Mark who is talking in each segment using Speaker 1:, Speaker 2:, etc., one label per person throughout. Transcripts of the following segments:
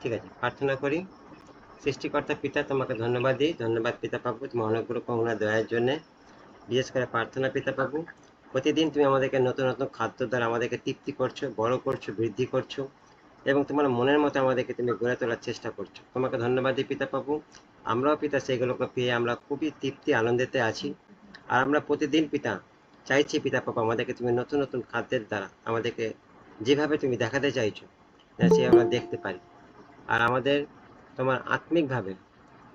Speaker 1: ঠিক আছে, প্রার্থনা করি। সৃষ্টিকর্তা পিতা, তোমাকে ধন্যবাদ দিই। ধন্যবাদ পিতা প্রভু, তোমার অনেকগুলো করুণা দয়ার জন্যে। বিশেষ করে প্রার্থনা পিতা প্রভু, প্রতিদিন তুমি আমাদেরকে নতুন নতুন খাদ্য দ্বারা আমাদেরকে তৃপ্তি করছো, বড় করছো, বৃদ্ধি করছো, এবং তোমার মনের মতো আমাদেরকে তুমি গড়ে তোলার চেষ্টা করছো। তোমাকে ধন্যবাদ দিই পিতা প্রভু। আমরাও পিতা সেগুলোকে পেয়ে আমরা খুবই তৃপ্তি আনন্দেতে আছি। আর আমরা প্রতিদিন পিতা চাইছি পিতা প্রভু, আমাদেরকে তুমি নতুন নতুন খাদ্যের দ্বারা আমাদেরকে যেভাবে তুমি দেখাতে চাইছো সে আমরা দেখতে পারি। আর আমাদের তোমার আত্মিকভাবে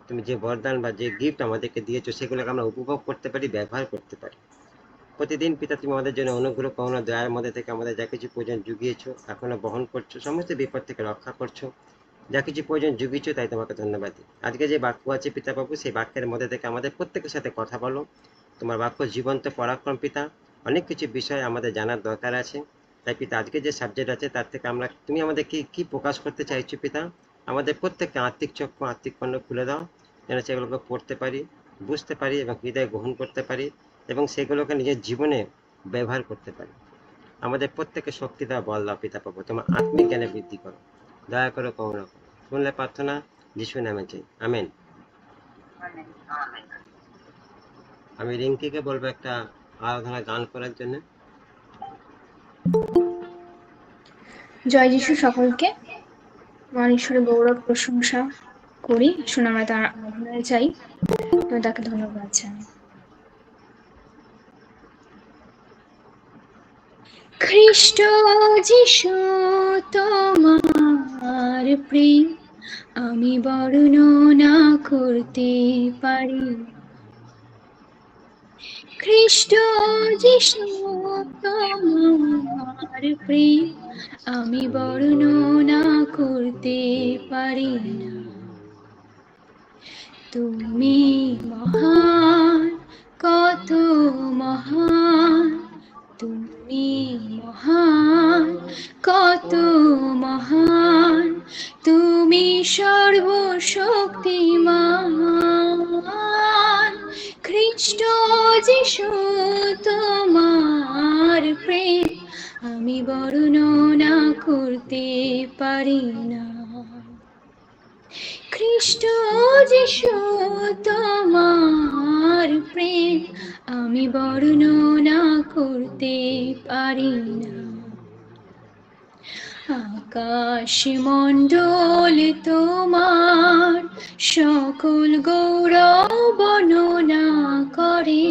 Speaker 1: তুমি যে বরদান বা যে গিফট আমাদেরকে দিয়েছো সেগুলোকে আমরা উপভোগ করতে পারি, ব্যবহার করতে পারি। প্রতিদিন পিতা তুমি আমাদের জন্য অনুগ্রহ করুণা দয়ার মধ্যে থেকে আমাদের যা কিছু প্রয়োজন জুগিয়েছো, এখনো বহন করছো, সমস্ত বিপদ থেকে রক্ষা করছো, যা কিছু প্রয়োজন জুগিয়েছো, তাই তোমাকে ধন্যবাদ দিই। আজকে যে বাক্য আছে পিতা বাবু, সেই বাক্যের মধ্যে থেকে আমাদের প্রত্যেকের সাথে কথা বলো। তোমার বাক্য জীবন্ত পরাক্রম পিতা, অনেক কিছু বিষয় আমাদের জানার দরকার আছে। তাই পিতা আজকে যে সাবজেক্ট আছে তার থেকে আমরা তুমি আমাদের কি প্রকাশ করতে চাইছো পিতা, আমাদের প্রত্যেককে আত্মিক চক্ষু আত্মিক কর্ণ খুলে দাও, যেন সেগুলোকে পড়তে পারি, বুঝতে পারি এবং হৃদয়ে গ্রহণ করতে পারি এবং সেগুলোকে নিজের জীবনে ব্যবহার করতে পারি। আমাদের প্রত্যেকে শক্তি দাও, বল দাও পিতা প্রভু, তোমার আত্মিক জ্ঞানে বৃদ্ধি করো, দয়া করো, করুণা করো। শুনলে প্রার্থনা যিশু নামে চাই, আমেন। আমি রিঙ্কিকে বলবো একটা আরাধনা গান করার জন্য।
Speaker 2: জয় যিশু সকলকে। মহান ঈশ্বরের গৌরব প্রশংসা করি, আসুন আমরা তার আরাধনায় চাই এবং তাকে ধন্যবাদ জানাই। খ্রিস্ট যিশু তোমার প্রেম আমি বর্ণনা করতে পারি। খ্রিস্ট যিশু তোমার প্রেম আমি বর্ণনা করতে পারি না। তুমি মহান, কত মহান, তুমি মহান, কত মহান, তুমি সর্বশক্তিমান। খ্রিস্ট যিশু তোমার প্রেম আমি বর্ণনা করতে পারি না। খ্রিস্ট যিশু তোমার প্রেম আমি বর্ণনা করতে পারি না। আকাশ মণ্ডল তোমার সকল গৌরব বর্ণনা করে।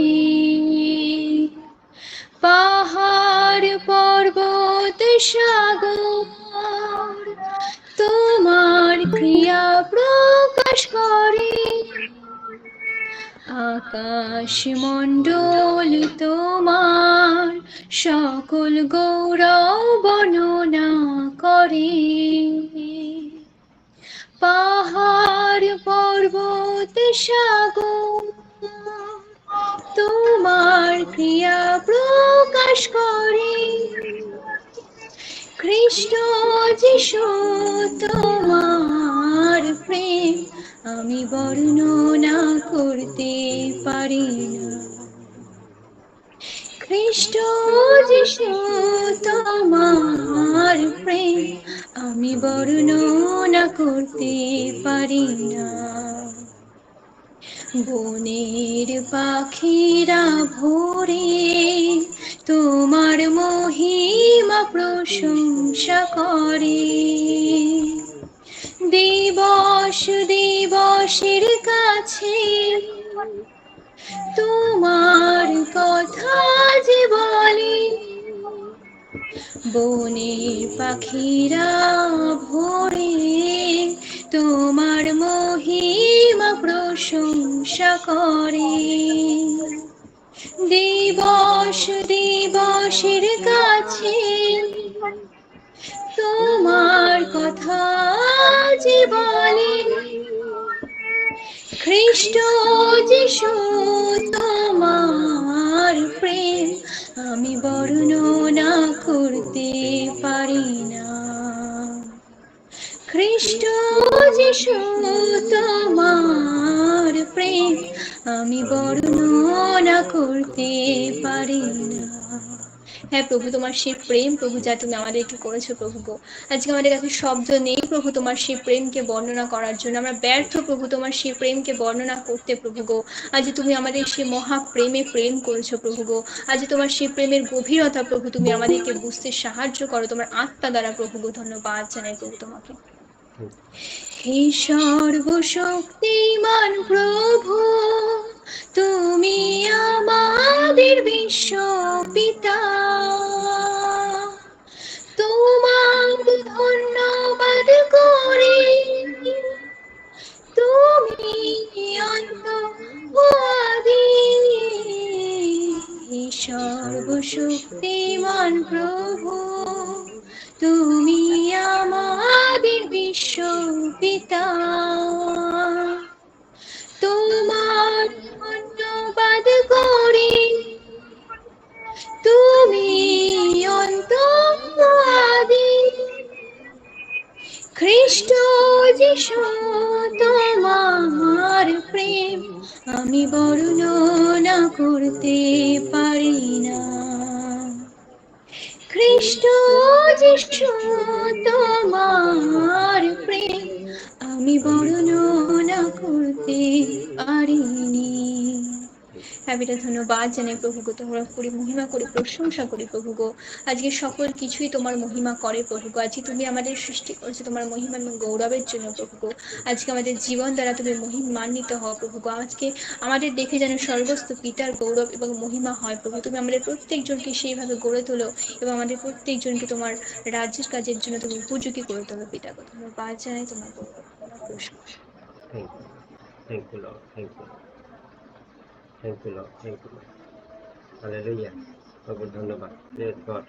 Speaker 2: পাহাড় পর্বত সাগর তোমার ক্রিয়া প্রকাশ করে। আকাশ মণ্ডল তোমার সকল গৌরব বর্ণনা করে। পাহাড় পর্বত সাগর তোমার ক্রিয়া প্রকাশ করে। খ্রিস্ট যিশু তোমার প্রেম আমি বর্ণনা করতে পারি না। খ্রিস্ট যিশু তোমার প্রেম আমি বর্ণনা করতে পারি না। বনের পাখিরা ভোরে তোমার মহিমা প্রশংসা করে। দিবস দিবসের কাছে তোমার কথা যে বলে। বনের পাখিরা ভোরে তোমার মহিমা প্রশংসা করে। দিবস দিবসের কাছে তোমার কথা যে বলে। খ্রিস্ট যিশু তোমার প্রেম আমি বর্ণনা করতে পারি না। খ্রিস্ট যিশু তোমার প্রেম আমি বর্ণনা করতে পারি না। হ্যাঁ প্রভু, তোমার সেই প্রেম প্রভু যা তুমি আমাদেরকে করেছো প্রভু গো, আজকে আমাদের কাছে শব্দ নেই প্রভু তোমার সেই প্রেমকে বর্ণনা করার জন্য। আমরা ব্যর্থ প্রভু তোমার সেই প্রেমকে বর্ণনা করতে প্রভু গো। আজ তুমি আমাদের সেই মহা প্রেমে প্রেম করেছো প্রভু গো। আজ তোমার সেই প্রেমের গভীরতা প্রভু তুমি আমাদেরকে বুঝতে সাহায্য করো তোমার আত্মা দ্বারা প্রভু গো। ধন্যবাদ জানাই প্রভু তোমাকে। হে সর্বশক্তিমান প্রভু, তুমি আমাদের বিশ্ব পিতা, তোমাকে ধন্যবাদ করি, তুমি অন্ত ও আদি। হে সর্বশক্তিমান প্রভু, তুমি আমাদের বিশ্ব পিতা, তোমার ধন্যবাদ করি, তুমি অন্তরাদি। খ্রিস্ট যিশু তোমার প্রেম আমি বর্ণনা করতে পারি না। খ্রিস্ট যিশু তোমার প্রেম আমি বর্ণনা করতে পারিনি। হ্যাঁ বেটা, ধন্যবাদ জানাই প্রভু গো, তোমরা করি মহিমা করি প্রশংসা করি প্রভু গো। আজকে সকল কিছুই তোমার মহিমা করে প্রভু গো। আজকে তুমি আমাদের সৃষ্টি করেছো তোমার মহিমা এবং গৌরবের জন্য প্রভু গো। আজকে আমাদের জীবন দ্বারা তুমি মহিমান্বিত হও প্রভু গো। আজকে আমাদের দেখে যেন স্বর্গস্থ পিতার গৌরব এবং মহিমা হয় প্রভু। তুমি আমাদের প্রত্যেকজনকে সেইভাবে গড়ে তোলো এবং আমাদের প্রত্যেকজনকে তোমার রাজ্যের কাজের জন্য তুমি উপযোগী করে তোলো পিতা গো। ধন্যবাদ জানাই তোমার গৌরব তোমার প্রশংসা।
Speaker 1: Thank you Lord, thank you, thank you Lord, thank you Lord. Hallelujah, প্রভু ধন্যবাদ। Praise god.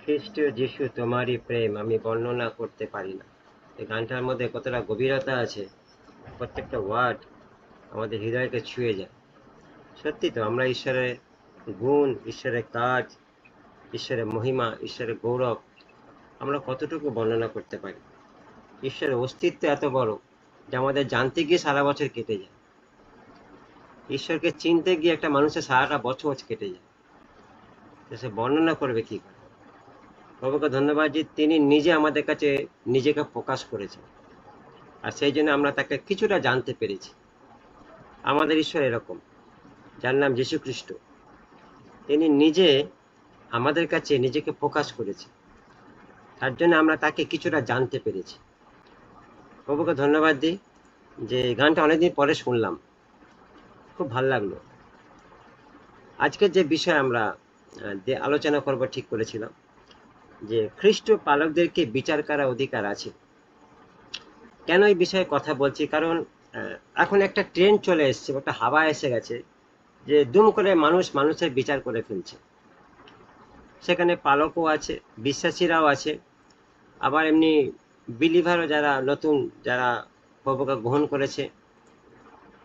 Speaker 1: খ্রিস্ট যিশু তোমারই প্রেম আমি বর্ণনা করতে পারি না। এই গানটার মধ্যে কতটা গভীরতা আছে, প্রত্যেকটা ওয়ার্ড আমাদের হৃদয়কে ছুঁয়ে যায়। সত্যি তো, আমরা ঈশ্বরের গুণ, ঈশ্বরের কাজ, ঈশ্বরের মহিমা, ঈশ্বরের গৌরব আমরা কতটুকু বর্ণনা করতে পারি। ঈশ্বরের অস্তিত্ব এত বড় যে আমাদের জানতে গিয়ে সারা বছর কেটে যায়। ঈশ্বরকে চিনতে গিয়ে একটা মানুষের সারাটা বছর কেটে যায়, সে বর্ণনা করবে কি করে। প্রভুকে ধন্যবাদ যে তিনি নিজে আমাদের কাছে নিজেকে প্রকাশ করেছেন, আর সেই জন্য আমরা তাকে কিছুটা জানতে পেরেছি। আমাদের ঈশ্বর এরকম, যার নাম যীশু খ্রিস্ট, তিনি নিজে আমাদের কাছে নিজেকে প্রকাশ করেছে, তার জন্য আমরা তাকে কিছুটা জানতে পেরেছি। প্রভুকে ধন্যবাদ দিই যে গানটা অনেকদিন পরে শুনলাম, খুব ভালো লাগলো। আজকের যে বিষয় আমরা আলোচনা করব ঠিক করেছিলাম যে খ্রিস্ট পালকদেরকে বিচার করার অধিকার আছে। কেন এই বিষয়ে কথা বলছি, কারণ এখন একটা ট্রেন্ড চলে এসছে, একটা হাওয়া এসে গেছে যে দুম করে মানুষের বিচার করে ফেলছে। সেখানে পালকও আছে, বিশ্বাসীরাও আছে, আবার এমনি বিলিভারও, যারা নতুন, যারা প্রভুকে গ্রহণ করেছে।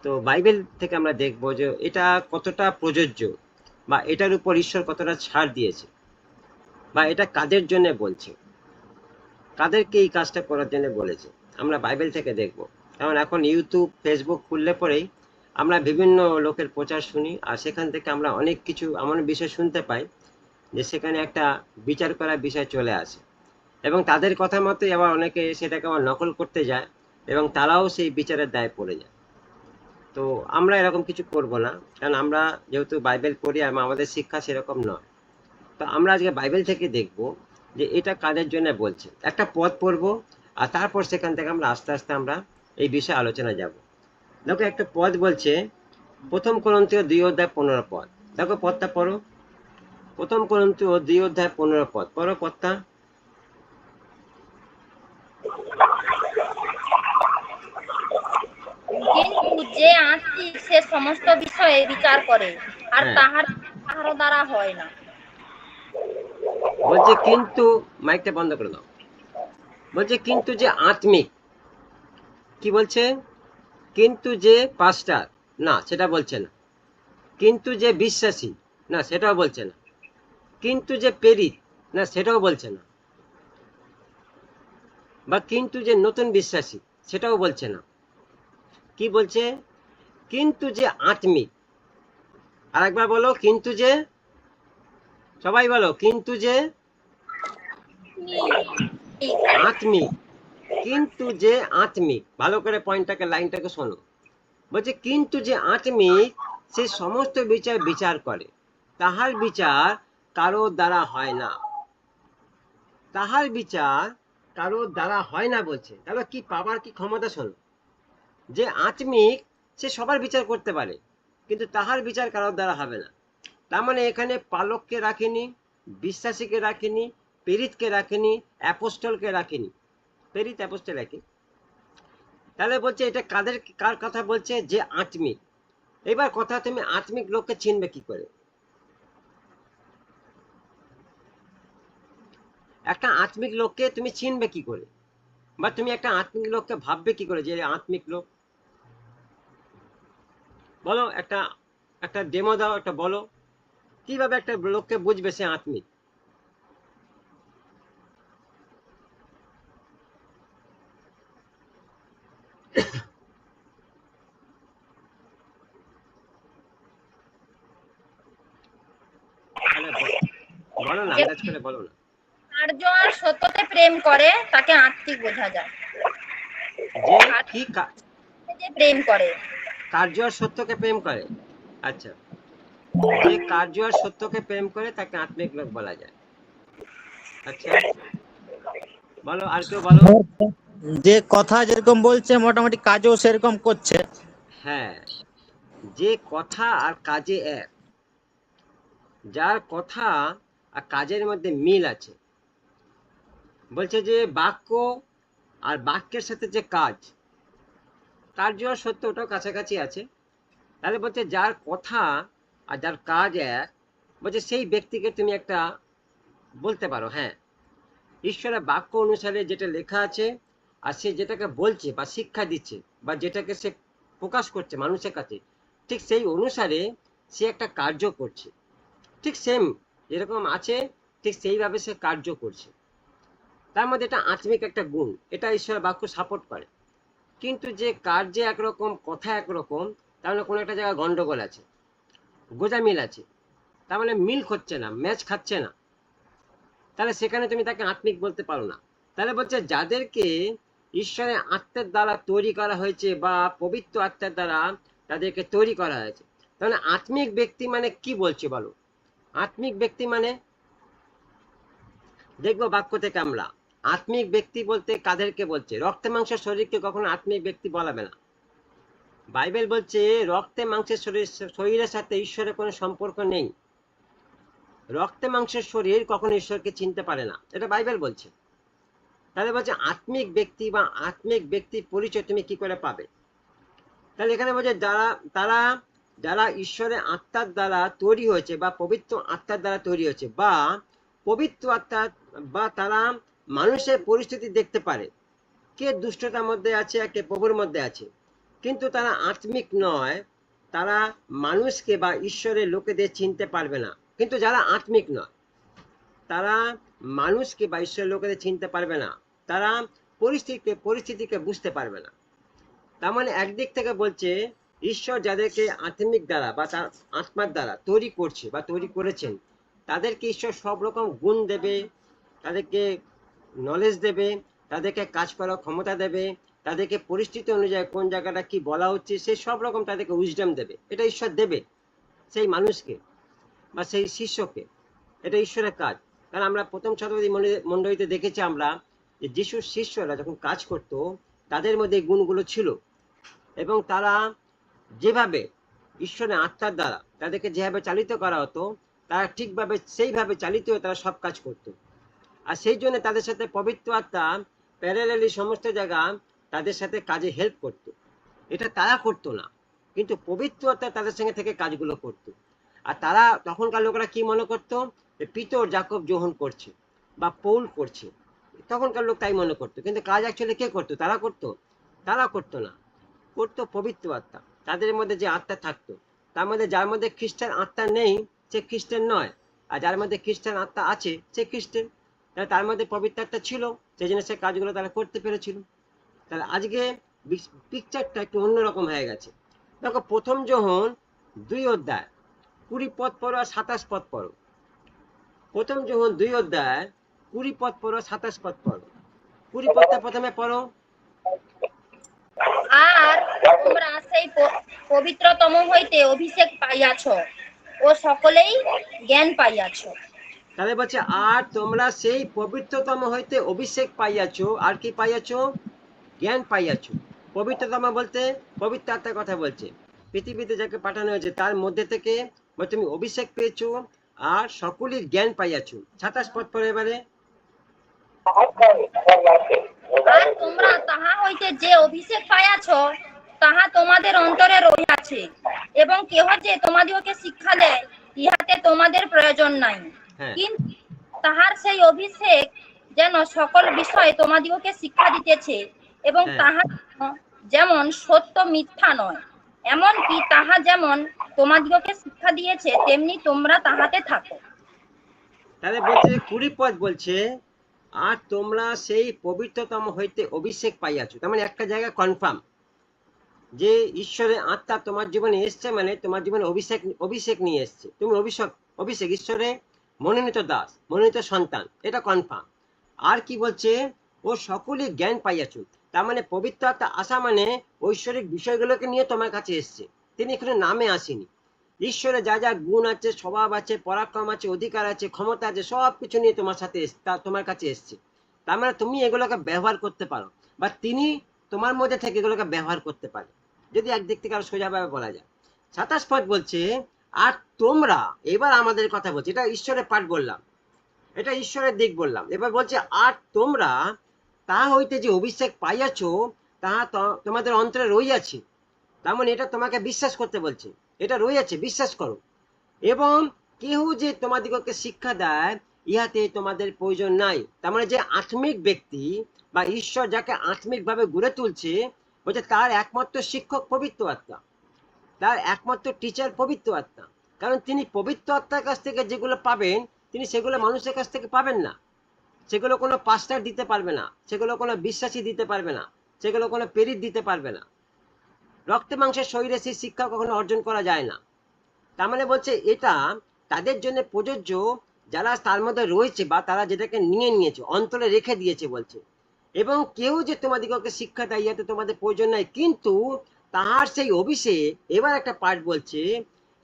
Speaker 1: তো বাইবেল থেকে আমরা দেখব যে এটা কতটা প্রযোজ্য, বা এটার উপর ঈশ্বর কতটা ছাড় দিয়েছে, বা এটা কাদের জন্য বলছে, কাদেরকে এই কাজটা করার জন্য বলেছে, আমরা বাইবেল থেকে দেখব। কারণ এখন ইউটিউব, ফেসবুক খুললে পরেই আমরা বিভিন্ন লোকের প্রচার শুনি, আর সেখান থেকে আমরা অনেক কিছু এমন বিষয় শুনতে পাই যে সেখানে একটা বিচার করার বিষয় চলে আসে, এবং তাদের কথা মতোই আবার অনেকে সেটাকে আবার নকল করতে যায়, এবং তারাও সেই বিচারের দায়ে পড়ে যায়। তো আমরা এরকম কিছু করব না, কারণ আমরা যেহেতু বাইবেল পড়ি আর আমাদের শিক্ষা সেরকম নয়। তো আমরা আজকে বাইবেল থেকে দেখব যে এটা কাদের জন্য বলছে। একটা পদ পড়ব, আর তারপর সেখান থেকে আমরা আস্তে আস্তে আমরা এই বিষয়ে আলোচনা যাব। দেখো একটা পদ বলছে, প্রথম করন্থীয় 2:15 পদ। দেখো পদটা পড়ো, প্রথম করন্থীয় 2:15 পদ পড়ো পদটা।
Speaker 3: কিন্তু যে আত্মিক সে সমস্ত বিষয়ে বিচার করে, আর
Speaker 1: হ্যাঁ,
Speaker 3: তাহার কাহারো দ্বারা হয় না।
Speaker 1: বলছে কিন্তু, মাইকটা বন্ধ করে দাও। বলছে কিন্তু যে আত্মিক, কি বলছে? কিন্তু যে পাস্টার, না সেটা বলছে না। কিন্তু যে বিশ্বাসী, না সেটাও বলছে না। কিন্তু যে প্রেরিত, না সেটাও বলছে না। বা কিন্তু যে নতুন বিশ্বাসী, সেটাও বলছে না। কি বলছে? কিন্তু যে আত্মিক। আর একবার বলো, কিন্তু যে সবাই বলো, কিন্তু যে
Speaker 3: ঠিক।
Speaker 1: আত্মিক, কিন্তু যে আত্মিক, ভালো করে পয়েন্টটাকে লাইনটাকে শোনো। বলছে কিন্তু যে আত্মিক সে সমস্ত বিচার বিচার করে, তাহার বিচার কারো দ্বারা হয় না। তাহার বিচার কারো দ্বারা হয় না বলছে, তাহলে কি পাবার কি ক্ষমতা শোনো। যে আত্মিক সে সবার বিচার করতে পারে, কিন্তু তাহার বিচার কারোর দ্বারা হবে না। তার মানে এখানে পালককে রাখেনি, বিশ্বাসীকে রাখেনি, পেরিতকে রাখেনি, অ্যাপোস্টলকে রাখেনি। পেরিত অ্যাপোস্টল একই। তাহলে বলছে এটা কাদের, কার কথা বলছে? যে আত্মিক। এবার কথা, তুমি আত্মিক লোককে চিনবে কি করে? একটা আত্মিক লোককে তুমি চিনবে কি করে, বা তুমি একটা আত্মিক লোককে ভাববে কি করে যে আত্মিক লোক? বলো, একটা একটা ডেমো দাও, একটা বলো কিভাবে একটা লোককে বুঝবে সে আত্মিক। তাহলে বলো না,
Speaker 3: যে
Speaker 1: আন্দাজ করে বলো না।
Speaker 3: কার্য আর সত্যতে প্রেম করে তাকে আত্মিক বোঝা যায়।
Speaker 1: যে
Speaker 3: আর
Speaker 1: কি
Speaker 3: যে প্রেম করে,
Speaker 1: কার্য আর সত্যকে প্রেম করে। আচ্ছা, যে কার্য আর সত্যকে প্রেম করে তাকে আত্মিক লোক বলা যায়। আচ্ছা, বলো আর কেউ বলো।
Speaker 4: যে কথা যেরকম বলছে মোটামুটি কাজও সেরকম করছে।
Speaker 1: হ্যাঁ, যে কথা আর কাজে এক, যার কথা আর কাজের মধ্যে মিল আছে। বলছে যে বাক্য আর বাক্যের সাথে যে কাজ, কার্য আর সত্য ওটাও কাছাকাছি আছে। তাহলে বলছে যার কথা আর যার কাজ এক, বলছে সেই ব্যক্তিকে তুমি একটা বলতে পারো, হ্যাঁ ঈশ্বরের বাক্য অনুসারে যেটা লেখা আছে, আর সে যেটাকে বলছে বা শিক্ষা দিচ্ছে বা যেটাকে সে প্রকাশ করছে মানুষের কাছে, ঠিক সেই অনুসারে সে একটা কার্য করছে। ঠিক সেম যেরকম আছে, ঠিক সেইভাবে সে কার্য করছে। তার মধ্যে এটা আত্মিক একটা গুণ, এটা ঈশ্বরের বাক্য সাপোর্ট করে। কিন্তু যে কার্যে একরকম, কথা একরকম, তাহলে কোনো একটা জায়গায় গন্ডগোল আছে, গোজামিল আছে, তার মানে মিল হচ্ছে না, ম্যাচ খাচ্ছে না। তাহলে সেখানে তুমি তাকে আত্মিক বলতে পারো না। তাহলে বলছে যাদেরকে ঈশ্বরের আত্মার দ্বারা তৈরি করা হয়েছে বা পবিত্র আত্মার দ্বারা তাদেরকে তৈরি করা হয়েছে, তাহলে আত্মিক ব্যক্তি মানে কি বলছে বলো? আত্মিক ব্যক্তি মানে, দেখবো বাক্য থেকে আমরা, আত্মিক ব্যক্তি বলতে কাদেরকে বলছে? রক্তে মাংসের শরীরকে কখনো আত্মিক ব্যক্তি বলাবে না। বাইবেল বলছে রক্তে মাংসের শরীরের সাথে ঈশ্বরের কোনো সম্পর্ক নেই। রক্তে মাংসের শরীর কখনো ঈশ্বরকে চিনতে পারে না, এটা বাইবেল বলছে। তাহলে বলছে আত্মিক ব্যক্তি বা আত্মিক ব্যক্তির পরিচয় তুমি কি করে পাবে? তাহলে এখানে বলছে যারা, তারা যারা ঈশ্বরের আত্মার দ্বারা তৈরি হয়েছে বা পবিত্র আত্মার দ্বারা তৈরি হয়েছে, বা পবিত্র আত্মা, বা তারা মানুষের পরিস্থিতি দেখতে পারে, কে দুষ্টতার মধ্যে আছে আর কে প্রভুর মধ্যে আছে, কিন্তু তারা আত্মিক নয়। তারা মানুষকে বা ঈশ্বরের লোকেদের চিনতে পারবে না। কিন্তু যারা আত্মিক নয় তারা মানুষকে বা ঈশ্বরের লোকেদের চিনতে পারবে না, তারা পরিস্থিতিকে বুঝতে পারবে না। তার মানে একদিক থেকে বলছে ঈশ্বর যাদেরকে আত্মিক দ্বারা বা তার আত্মার দ্বারা তৈরি করছে বা তৈরি করেছেন, তাদেরকে ঈশ্বর সব রকম গুণ দেবে, তাদেরকে নলেজ দেবে, তাদেরকে কাজ করার ক্ষমতা দেবে, তাদেরকে পরিস্থিতি অনুযায়ী কোন জায়গাটা কি বলা হচ্ছে সেই সব রকম তাদেরকে উইজডম দেবে। এটা ঈশ্বর দেবে সেই মানুষকে বা সেই শিষ্যকে, এটা ঈশ্বরের কাজ। কারণ আমরা প্রথম শতাব্দী মণ্ডলীতে দেখেছি আমরা যে যিশুর শিষ্যরা যখন কাজ করতো তাদের মধ্যে এই গুণগুলো ছিল, এবং তারা যেভাবে ঈশ্বরের আত্মার দ্বারা তাদেরকে যেভাবে চালিত করা হতো, তারা ঠিকভাবে সেইভাবে চালিত হয়ে তারা সব কাজ করত। আর সেই জন্য তাদের সাথে পবিত্র আত্মা প্যারালালি সমস্ত জায়গা তাদের সাথে কাজে হেল্প করত। এটা তারা করতো না, কিন্তু পবিত্র আত্মা তাদের সঙ্গে থেকে কাজগুলো করত। আর তারা, তখনকার লোকেরা কি মনে করতো, পিতর জাকব যোহন করছে বা পৌল করছে, তখনকার লোক তাই মনে করতো। কিন্তু কাজ অ্যাকচুয়ালি কে করতো? তারা করতো? তারা করতো না, করতো পবিত্র আত্মা। তাদের মধ্যে যে আত্মা থাকতো, তার মধ্যে যার মধ্যে খ্রিস্টান আত্মা নেই সে খ্রিস্টান নয়, আর যার মধ্যে খ্রিস্টান আত্মা আছে সে খ্রিস্টান। তার মধ্যে পবিত্র আত্মা ছিল, সেই জন্য সে কাজগুলো তারা করতে পেরেছিল। তাহলে আজকে পিকচারটা একটু অন্যরকম হয়ে গেছে। দেখো প্রথম যোহন 2 অধ্যায় 20 পদ পড়ো আর 27 পদ পড়ো। প্রথম যখন 2 অধ্যায় 20 পদ পড়ো, 27 পদ পড়ো। 20 পদটা প্রথমে পড়ো।
Speaker 3: আর তোমরা সেই পবিত্রতম হইতে অভিষেক পাইয়াছ ও সকলেই জ্ঞান পাইয়াছ।
Speaker 1: তাহলে বলছে আর তোমরা সেই পবিত্রতম হইতে অভিষেক পাইয়াছো, আর কি পাইয়াছো? জ্ঞান পাইয়াছো। পবিত্রতম বলতে পবিত্র আত্মার কথা বলছে। পৃথিবীতে যাকে পাঠানো হয়েছে তার মধ্যে থেকে তুমি অভিষেক পেয়েছো আর সকলের জ্ঞান পাইয়াছো। 27 পদ পড়ো এবারে।
Speaker 3: আর তোমরা তাহা হইতে যে অভিষেক পাইয়াছ তাহা তোমাদের অন্তরে রহিয়াছে, এবং কেহ যে তোমাদিগকে শিক্ষা দেয় ইহাতে তোমাদের প্রয়োজন নাই।
Speaker 1: হ্যাঁ,
Speaker 3: কিন্তু তাহার সেই অভিষেক যেন সকল বিষয়ে তোমাদিগকে শিক্ষা দিতেছে, এবং
Speaker 1: হ্যাঁ।
Speaker 3: তাহা যেমন সত্য মিথ্যা নয়, এমনকি তাহা যেমন তোমাদিগকে শিক্ষা দিয়েছে তেমনি তোমরা তাহাতে থাকো।
Speaker 1: তাহলে বলছে 20 পদ বলছে আর তোমরা সেই পবিত্রতম হইতে অভিষেক পাইয়াছো। তার মানে একটা জায়গা কনফার্ম যে ঈশ্বরের আত্মা তোমার জীবনে এসছে, মানে তোমার জীবনে অভিষেক নিয়ে এসছে। তুমি অভিষেক ঈশ্বরের মনোনীত দাস, মনোনীত সন্তান, এটা কনফার্ম। আর কি বলছে? ও সকলেই জ্ঞান পাইয়াছো। তার মানে পবিত্র আত্মা আসা মানে ঐশ্বরিক বিষয়গুলোকে নিয়ে তোমার কাছে এসছে। তিনি এখানে নামে আসেনি। ঈশ্বরের যা যা গুণ আছে, স্বভাব আছে, পরাক্রম আছে, অধিকার আছে, ক্ষমতা আছে, সব কিছু নিয়ে তোমার সাথে তোমার কাছে এসছে। তার মানে তুমি এগুলোকে ব্যবহার করতে পারো, বা তিনি তোমার মধ্যে থেকে এগুলোকে ব্যবহার করতে পারে, যদি একদিক থেকে আরো সোজাভাবে বলা যায়। 27 পদ বলছে আর তোমরা, এবার আমাদের কথা বলছে, এটা ঈশ্বরের পাঠ বললাম, এটা ঈশ্বরের দিক বললাম। এবার বলছে আর তোমরা তাহা হইতে যে অভিষেক পাইয়াছো তাহা তোমাদের অন্তরে রইয়াছে। তার মানে এটা তোমাকে বিশ্বাস করতে বলছে, এটা রয়েছে, বিশ্বাস করো। এবং কেউ যে তোমাদিগকে শিক্ষা দেয় ইহাতে তোমাদের প্রয়োজন নাই। তার মানে যে আত্মিক ব্যক্তি বা ঈশ্বর যাকে আত্মিক ভাবে গড়ে তুলছে, বলছে তার একমাত্র শিক্ষক পবিত্র আত্মা, তার একমাত্র টিচার পবিত্র আত্মা। কারণ তিনি পবিত্র আত্মার কাছ থেকে যেগুলো পাবেন তিনি সেগুলো মানুষের কাছ থেকে পাবেন না। সেগুলো কোনো পাস্টার দিতে পারবে না, সেগুলো কোনো বিশ্বাসী দিতে পারবে না, সেগুলো কোনো প্রেরিত দিতে পারবে না। রক্তে মাংসের শরীরে সেই শিক্ষা কখনো অর্জন করা যায় না। তার মানে বলছে এটা তাদের জন্য প্রযোজ্য যারা তার মধ্যে রয়েছে, বা তারা যেটাকে নিয়ে নিয়েছে, অন্তরে রেখে দিয়েছে বলছে। এবং কেউ যে তোমাদিগকে শিক্ষা দেয় ইহাতে তোমাদের প্রয়োজন নাই, কিন্তু তাহার সেই অভিষেক, এবার একটা পাঠ বলছে,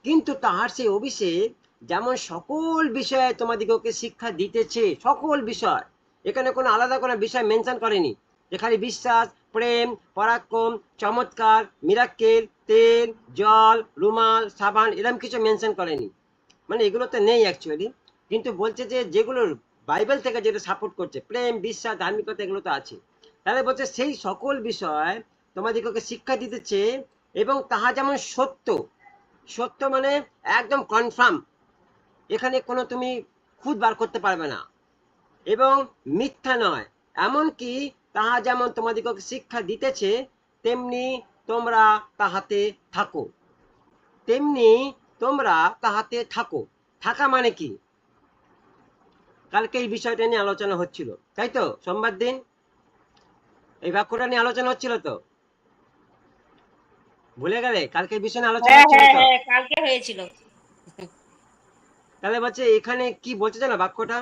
Speaker 1: কিন্তু তাহার সেই অভিষেক যেমন সকল বিষয়ে তোমাদিগকে শিক্ষা দিতেছে, সকল বিষয়। এখানে কোনো আলাদা কোনো বিষয় মেনশন করেনি যে খালি বিশ্বাস, প্রেম, পরাক্রম, চমৎকার, মিরাক্কেল, তেল, জল, রুমাল, সাবান, এরকম কিছু মেনশন করেনি। মানে এগুলো তো নেই অ্যাকচুয়ালি, কিন্তু বলছে যে যেগুলো বাইবেল থেকে যেটা সাপোর্ট করছে, প্রেম, বিশ্বাস, ধার্মিকতা, এগুলো তো আছে। তাহলে বলছে সেই সকল বিষয় তোমাদিগকে শিক্ষা দিতেছে, এবং তাহা যেমন সত্য, সত্য মানে একদম কনফার্ম, এখানে কোনো তুমি খুদ বার করতে পারবে না, এবং মিথ্যা নয়, এমনকি তাহা যেমন তোমাদিগকে শিক্ষা দিতেছে তেমনি তোমরা তাহাতে থাকো, তেমনি তোমরা তাহাতে থাকো। থাকা মানে কি? কালকে এই বিষয়টা নিয়ে আলোচনা হচ্ছিল, তাই তো? সোমবার দিন এই বাক্যটা নিয়ে আলোচনা হচ্ছিল তো, ভুলে গেলে? কালকে এই বিষয় নিয়ে আলোচনা হচ্ছিল তো।
Speaker 3: কালকে হয়েছিল।
Speaker 1: তাহলে বলছে এখানে কি বলছে জানো বাক্যটা?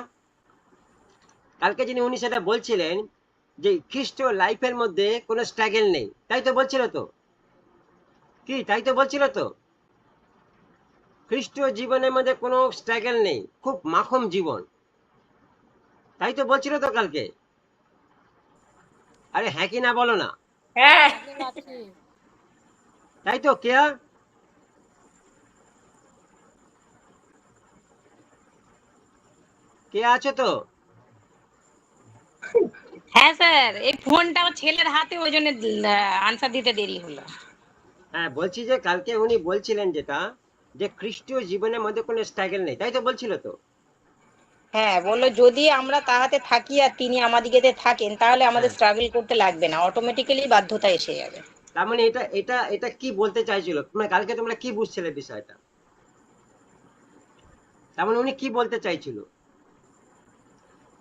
Speaker 1: কালকে যিনি উনি সেটা বলছিলেন যে খ্রিস্ট লাইফের মধ্যে কোনো স্ট্রাগল নেই, তাই তো বলছিল তো? কি তাই তো বলছিল তো? খ্রিস্টীয় জীবনের মধ্যে কোনো স্ট্রাগল নেই, খুব মাখম জীবন, তাই তো বলছিল তো কালকে? আরে হ্যাঁ কি না বলো না?
Speaker 3: হ্যাঁ,
Speaker 1: তাই তো কেয়া? কে আছো তো?
Speaker 5: হ্যাঁ স্যার, এই ফোনটা আমার ছেলের হাতে, ওই জন্য আনসার দিতে দেরি হলো।
Speaker 1: হ্যাঁ, বলছি যে কালকে উনি বলছিলেন যেটা, যে খ্রিস্টীয় জীবনের মধ্যে কোনো স্ট্রাগল নেই, তাই তো বলছিল তো?
Speaker 5: হ্যাঁ, বললো যদি আমরা তাহাতে থাকি আর তিনি আমাদিগেতে থাকেন তাহলে আমাদের
Speaker 1: হ্যাঁ,
Speaker 5: স্ট্রাগল করতে লাগবে না, অটোমেটিক্যালি বাধ্যতা এসে যাবে।
Speaker 1: তার মানে এটা এটা এটা কি বলতে চাইছিল? মানে কালকে তোমরা কি বুঝছিলে বিষয়টা? তার মানে উনি কি বলতে চাইছিল?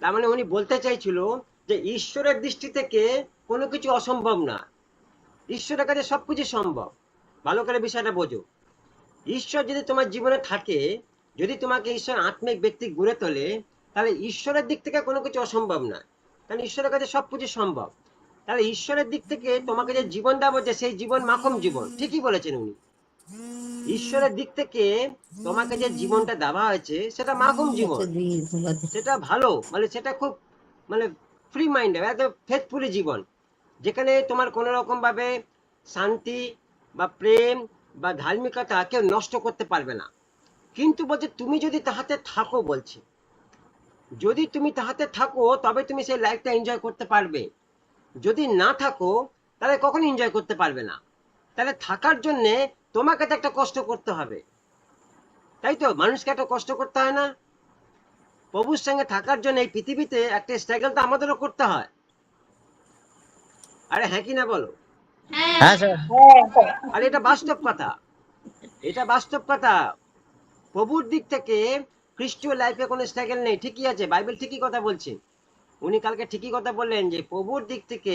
Speaker 1: তার মানে উনি বলতে চাইছিল যে ঈশ্বরের দৃষ্টি থেকে কোনো কিছু অসম্ভব না, ঈশ্বরের কাছে সবকিছু সম্ভব। ভালো করে বিষয়টা বোঝো। ঈশ্বর যদি তোমার জীবনে থাকে যদি তোমাকে ঈশ্বর আত্মিক ব্যক্তি গড়ে তোলে, তাহলে ঈশ্বরের দিক থেকে কোনো কিছু অসম্ভব না, কারণ ঈশ্বরের কাছে সবকিছু সম্ভব। তাহলে ঈশ্বরের দিক থেকে তোমাকে যে জীবন দেওয়া বলছে, সেই জীবন মাখম জীবন, ঠিকই বলেছেন উনি। ঈশ্বরের দিক থেকে তোমাকে যে জীবনটা দেওয়া হয়েছে সেটা মাখম জীবন, সেটা ভালো, মানে সেটা খুব মানে ফ্রি মাইন্ডে একদম ফেথফুলি জীবন, যেখানে তোমার কোনো রকম ভাবে শান্তি বা প্রেম বা ধার্মিকতা কেউ নষ্ট করতে পারবে না। কিন্তু বলছে তুমি যদি তাহাতে থাকো, বলছে যদি তুমি তাহাতে থাকো তবে তুমি সেই লাইফটা এনজয় করতে পারবে। যদি না থাকো তাহলে কখনো এনজয় করতে পারবে না। তাহলে থাকার জন্যে তোমাকে তো একটা কষ্ট করতে হবে, তাই তো? মানুষকে একটা কষ্ট করতে হয় না? প্রভুর সঙ্গে থাকার জন্য এই পৃথিবীতে একটা স্ট্রাগল তো আমাদেরও করতে হয়। আরে হ্যাঁ কি না বলো?
Speaker 4: হ্যাঁ স্যার।
Speaker 1: আর এটা বাস্তব কথা, এটা বাস্তব কথা। প্রভুর দিক থেকে খ্রিস্টীয় লাইফে কোনো স্ট্রাগল নেই, ঠিকই আছে, বাইবেল ঠিকই কথা বলছে। উনি কালকে ঠিকই কথা বললেন যে প্রভুর দিক থেকে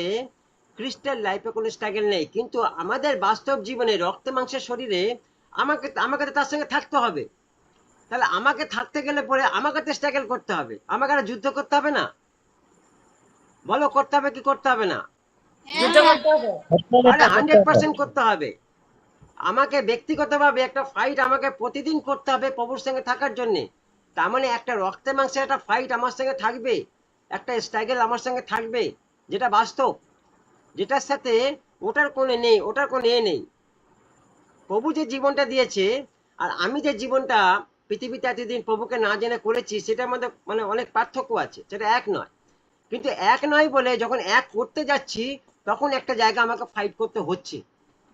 Speaker 1: খ্রিস্টের লাইফে কোনো স্ট্রাগল নেই, কিন্তু আমাদের বাস্তব জীবনে রক্ত মাংসের শরীরে আমাকে আমাকে তো তার সঙ্গে থাকতে হবে। তাহলে আমাকে থাকতে গেলে পরে আমাকে তো স্ট্রাগল করতে হবে, আমাকে একটা যুদ্ধ করতে হবে না? বলো করতে হবে কি করতে হবে না?
Speaker 3: যুদ্ধ করতে হবে।
Speaker 1: আরে 100% করতে হবে। আমাকে ব্যক্তিগতভাবে একটা ফাইট আমাকে প্রতিদিন করতে হবে প্রভুর সঙ্গে থাকার জন্য। তার মানে একটা রক্তে মাংসের একটা ফাইট আমার সঙ্গে থাকবে, একটা স্ট্রাগল আমার সঙ্গে থাকবে, যেটা বাস্তব, যেটার সাথে ওটার কোনো নেই, ওটার কোনো নেই। প্রভু যে জীবনটা দিয়েছে আর আমি যে জীবনটা পৃথিবীতে এতদিন প্রভুকে না জেনে করেছি, সেটার মধ্যে মানে অনেক পার্থক্য আছে, সেটা এক নয়। কিন্তু এক নয় বলে যখন এক করতে যাচ্ছি, তখন একটা জায়গা আমাকে ফাইট করতে হচ্ছে,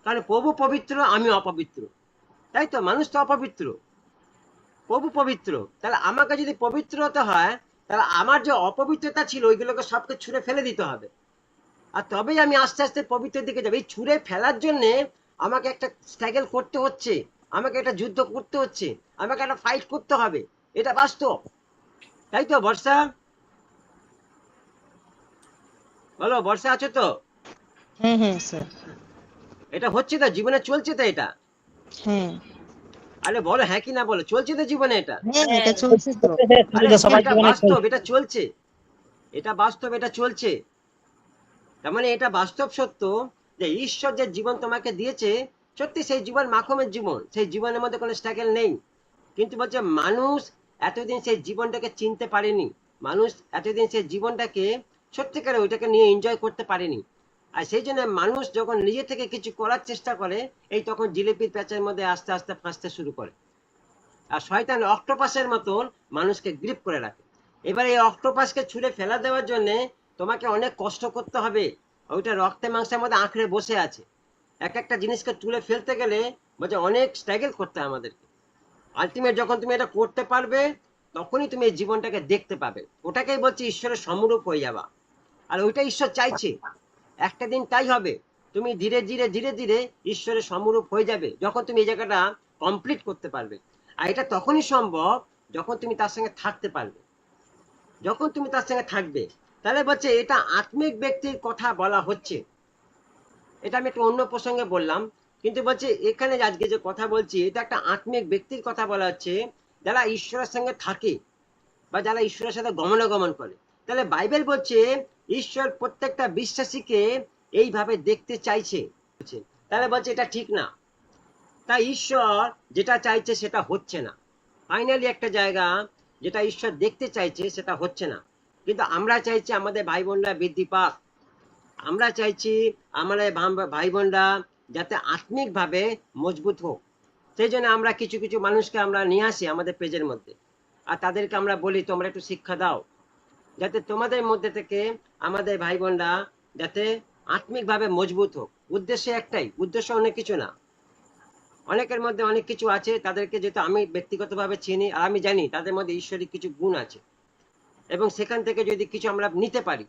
Speaker 1: কারণ প্রভু পবিত্র, আমি অপবিত্র, তাই তো? মানুষ তো অপবিত্র, প্রভু পবিত্র। তাহলে আমাকে যদি পবিত্র হতে হয়, তাহলে আমার যে অপবিত্রতা ছিল ওইগুলোকে সবকে ছুঁড়ে ফেলে দিতে হবে, আর তবেই আমি আস্তে আস্তে পবিত্রের দিকে যাবো। এই ছুঁড়ে ফেলার জন্য আমাকে একটা স্ট্রাগল করতে হচ্ছে, আমাকে একটা যুদ্ধ করতে হচ্ছে, আমাকে একটা ফাইট করতে হবে, এটা বাস্তব, তাই তো? বর্ষা, বলো বর্ষা, আছো তো?
Speaker 5: হ্যাঁ হ্যাঁ স্যার।
Speaker 1: এটা হচ্ছে তো জীবনে, চলছে তো এটা?
Speaker 5: হ্যাঁ
Speaker 1: আরে বলো হ্যাঁ কি না বলো, চলছে তো জীবনে এটা?
Speaker 5: হ্যাঁ, এটা চলছে তো।
Speaker 1: আরে এটা বাস্তব, এটা চলছে, এটা বাস্তব, এটা চলছে। তার মানে এটা বাস্তব সত্য যে ঈশ্বর যে জীবন তোমাকে দিয়েছে, সত্যি সেই জীবন মাখমের জীবন, সেই জীবনের মধ্যে কোনো স্ট্রাগল নেই। কিন্তু বলছে মানুষ এতদিন সেই জীবনটাকে চিনতে পারেনি, মানুষ এতদিন সেই জীবনটাকে সত্যিকারে ওইটাকে নিয়ে এনজয় করতে পারেনি। আর সেই জন্য মানুষ যখন নিজে থেকে কিছু করার চেষ্টা করে, এই তখন জিলিপির প্যাঁচের মধ্যে আস্তে আস্তে ফাঁসতে শুরু করে, আর শয়তান অক্টোপাসের মতন মানুষকে গ্রিপ করে রাখে। এবার এই অক্টোপাসকে ছুঁড়ে ফেলা দেওয়ার জন্য তোমাকে অনেক কষ্ট করতে হবে, ওইটা রক্তে মাংসের মধ্যে আঁকড়ে বসে আছে। এক একটা জিনিসকে তুলে ফেলতে গেলে বলছে অনেক স্ট্রাগল করতে হয় আমাদেরকে। আলটিমেট যখন তুমি এটা করতে পারবে, তখনই তুমি এই জীবনটাকে দেখতে পাবে, ওটাকেই বলছে ঈশ্বরের সমরূপ হয়ে যাওয়া। আর ওইটা ঈশ্বর চাইছে, একটা দিন তাই হবে। তুমি ধীরে ধীরে ধীরে ধীরে ঈশ্বরের সমরূপ হয়ে যাবে যখন তুমি এই জায়গাটা কমপ্লিট করতে পারবে। আর এটা তখনই সম্ভব যখন তুমি তার সঙ্গে থাকতে পারবে, যখন তুমি তার সঙ্গে থাকবে। তাহলে বলছে এটা আত্মিক ব্যক্তির কথা বলা হচ্ছে। এটা আমি একটু অন্য প্রসঙ্গে বললাম, কিন্তু বলছে এখানে আজকে যে কথা বলছি, এটা একটা আত্মিক ব্যক্তির কথা বলা হচ্ছে, যারা ঈশ্বরের সঙ্গে থাকে বা যারা ঈশ্বরের সাথে গমনাগমন করে। তাহলে বাইবেল বলছে ঈশ্বর প্রত্যেকটা বিশ্বাসীকে এইভাবে দেখতে চাইছে। তাহলে বলছে এটা ঠিক না, তাই ঈশ্বর যেটা চাইছে সেটা হচ্ছে না। ফাইনালি একটা জায়গা যেটা ঈশ্বর দেখতে চাইছে সেটা হচ্ছে না, কিন্তু আমরা চাইছি আমাদের ভাই বোনরা বৃদ্ধি পাক, আমরা চাইছি আমাদের ভাই বোনরা যাতে আত্মিক ভাবে মজবুত হোক। সেই জন্য আমরা কিছু কিছু মানুষকে আমরা নিয়ে আসি আমাদের পেজের মধ্যে, আর তাদেরকে আমরা বলি তোমরা একটু শিক্ষা দাও, যাতে তোমাদের মধ্যে থেকে আমাদের ভাই বোনরা যাতে আত্মিক ভাবে মজবুত হোক। উদ্দেশ্য একটাই, উদ্দেশ্য অনেক কিছু না। অনেকের মধ্যে অনেক কিছু আছে, তাদেরকে যেহেতু আমি ব্যক্তিগতভাবে চিনি আর আমি জানি তাদের মধ্যে ঈশ্বরিক কিছু গুণ আছে, এবং সেখান থেকে যদি কিছু আমরা নিতে পারি,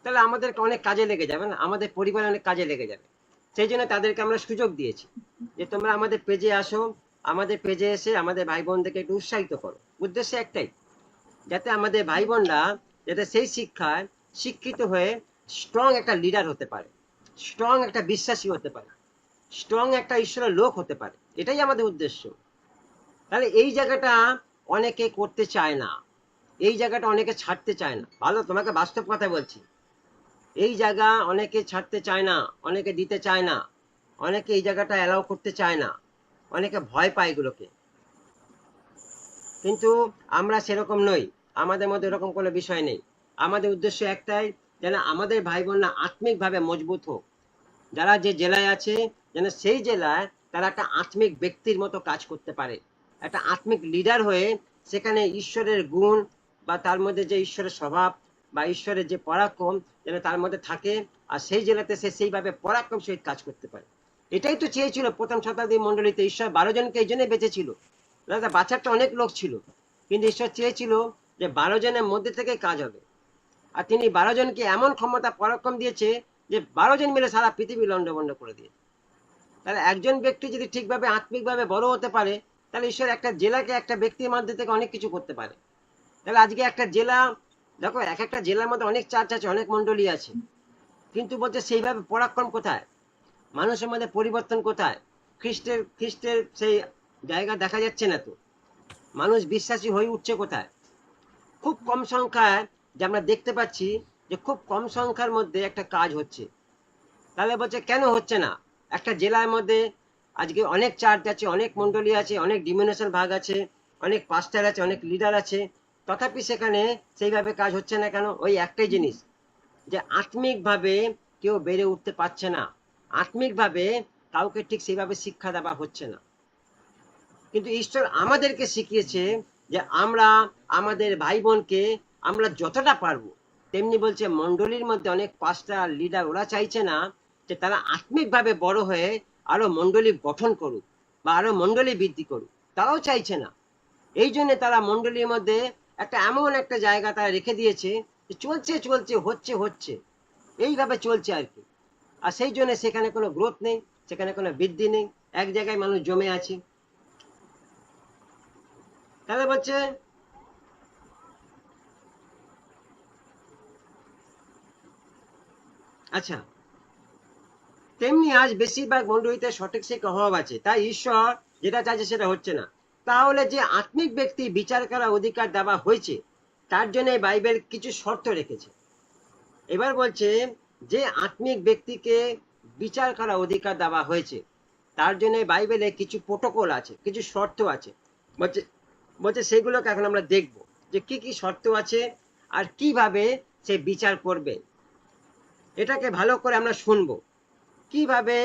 Speaker 1: তাহলে আমাদের অনেক কাজে লেগে যাবে না, আমাদের পরিবার অনেক কাজে লেগে যাবে। সেই জন্য তাদেরকে আমরা সুযোগ দিয়েছি যে তোমরা আমাদের পেজে আসো, আমাদের পেজে এসে আমাদের ভাই বোনদেরকে একটু উৎসাহিত করো। উদ্দেশ্য একটাই, যাতে আমাদের ভাই বোনরা যাতে সেই শিক্ষায় শিক্ষিত হয়ে স্ট্রং একটা লিডার হতে পারে, স্ট্রং একটা বিশ্বাসী হতে পারে, স্ট্রং একটা ঈশ্বরের লোক হতে পারে। এটাই আমাদের উদ্দেশ্য। তাহলে এই জায়গাটা অনেকে করতে চায় না, এই জায়গাটা অনেকে ছাড়তে চায় না। ভালো, তোমাকে বাস্তব কথা বলছি, এই জায়গা অনেকে ছাড়তে চায় না, অনেকে দিতে চায় না, অনেকে এই জায়গাটা অ্যালাউ করতে চায় না, অনেকে ভয় পায় এগুলোকে। কিন্তু আমরা সেরকম নই, আমাদের মধ্যে এরকম কোনো বিষয় নেই। আমাদের উদ্দেশ্য একটাই, যেন আমাদের ভাই বোনরা আত্মিকভাবে মজবুত হোক। যারা যে জেলায় আছে, যেন সেই জেলায় তারা একটা আত্মিক ব্যক্তির মতো কাজ করতে পারে, একটা আত্মিক লিডার হয়ে সেখানে ঈশ্বরের গুণ বা তার মধ্যে যে ঈশ্বরের স্বভাব বা ঈশ্বরের যে পরাক্রম যেন তার মধ্যে থাকে, আর সেই জেলাতে সে সেইভাবে পরাক্রম সহিত কাজ করতে পারে। এটাই তো চেয়েছিল প্রথম শতাব্দীর মণ্ডলীতে, ঈশ্বর 12 জনকে এই জন্য বেঁচেছিল। দাদা, বাচ্চাটা অনেক লোক ছিল, কিন্তু ঈশ্বর চেয়েছিল যে 12 জনের মধ্যে থেকে কাজ হবে। আর তিনি 12 জনকে এমন ক্ষমতা পরাক্রম দিয়েছে যে 12 জন মিলে সারা পৃথিবী লন্ডভন্ড করে দিয়েছে। তাহলে একজন ব্যক্তি যদি ঠিকভাবে আত্মিকভাবে বড় হতে পারে, তাহলে ঈশ্বর একটা জেলাকে একটা ব্যক্তির মধ্যে থেকে অনেক কিছু করতে পারে। তাহলে আজকে একটা জেলা, দেখো এক একটা জেলার মধ্যে অনেক চার্চ আছে, অনেক মন্ডলী আছে, কিন্তু বলছে সেইভাবে পরাক্রম কোথায়, মানুষের মধ্যে পরিবর্তন কোথায়, খ্রিস্টের সেই জায়গা দেখা যাচ্ছে না তো। মানুষ বিশ্বাসী হয়ে উঠছে কোথায়? খুব কম সংখ্যায় যে আমরা দেখতে পাচ্ছি যে খুব কম সংখ্যার মধ্যে একটা কাজ হচ্ছে। তাহলে বলছে কেন হচ্ছে না? একটা জেলার মধ্যে আজকে অনেক চার্চ আছে, অনেক মন্ডলী আছে, অনেক ডিমিনেশন ভাগ আছে, অনেক পাস্টার আছে, অনেক লিডার আছে, তথাপি সেখানে সেইভাবে কাজ হচ্ছে না কেন? ওই একটাই জিনিস, যে আত্মিকভাবে কেউ বেড়ে উঠতে পারছে না, আত্মিকভাবে কাউকে ঠিক সেইভাবে শিক্ষা দেওয়া হচ্ছে না। কিন্তু ঈশ্বর আমাদেরকে শিখিয়েছে যে আমরা আমাদের ভাই বোনকে আমরা যতটা পারবো, তেমনি বলছে মন্ডলীর মধ্যে অনেক পাস্টার লিডার ওরা চাইছে না যে তারা আত্মিকভাবে বড় হয়ে আরো মন্ডলী গঠন করুক বা আরো মন্ডলী বৃদ্ধি করুক, তারাও চাইছে না। এই জন্য তারা মন্ডলীর মধ্যে একটা এমন একটা জায়গা তারা রেখে দিয়েছে যে চলছে চলছে হচ্ছে হচ্ছে, এইভাবে চলছে আর কি। আর সেই জন্য সেখানে কোনো গ্রোথ নেই, সেখানে কোনো বৃদ্ধি নেই, এক জায়গায় মানুষ জমে আছে। তাহলে বলছে আচ্ছা, তেমনি আজ বেশিরভাগ মন্ডলীতে সঠিক শিক্ষা অভাব আছে, তাই ঈশ্বর যেটা চাইছে সেটা হচ্ছে না। তাহলে যে আত্মিক ব্যক্তি বিচার করার অধিকার দেওয়া হয়েছে, তার জন্য বাইবেল কিছু শর্ত রেখেছে। এবার বলছে যে আত্মিক ব্যক্তিকে বিচার করার অধিকার দেওয়া হয়েছে, তার জন্য বাইবেলে কিছু প্রোটোকল আছে, কিছু শর্ত আছে। বলছে বলছে সেগুলোকে এখন আমরা দেখব যে কি কি শর্ত আছে আর কিভাবে সে বিচার করবে। এটাকে ভালো করে আমরা শুনবো কিভাবে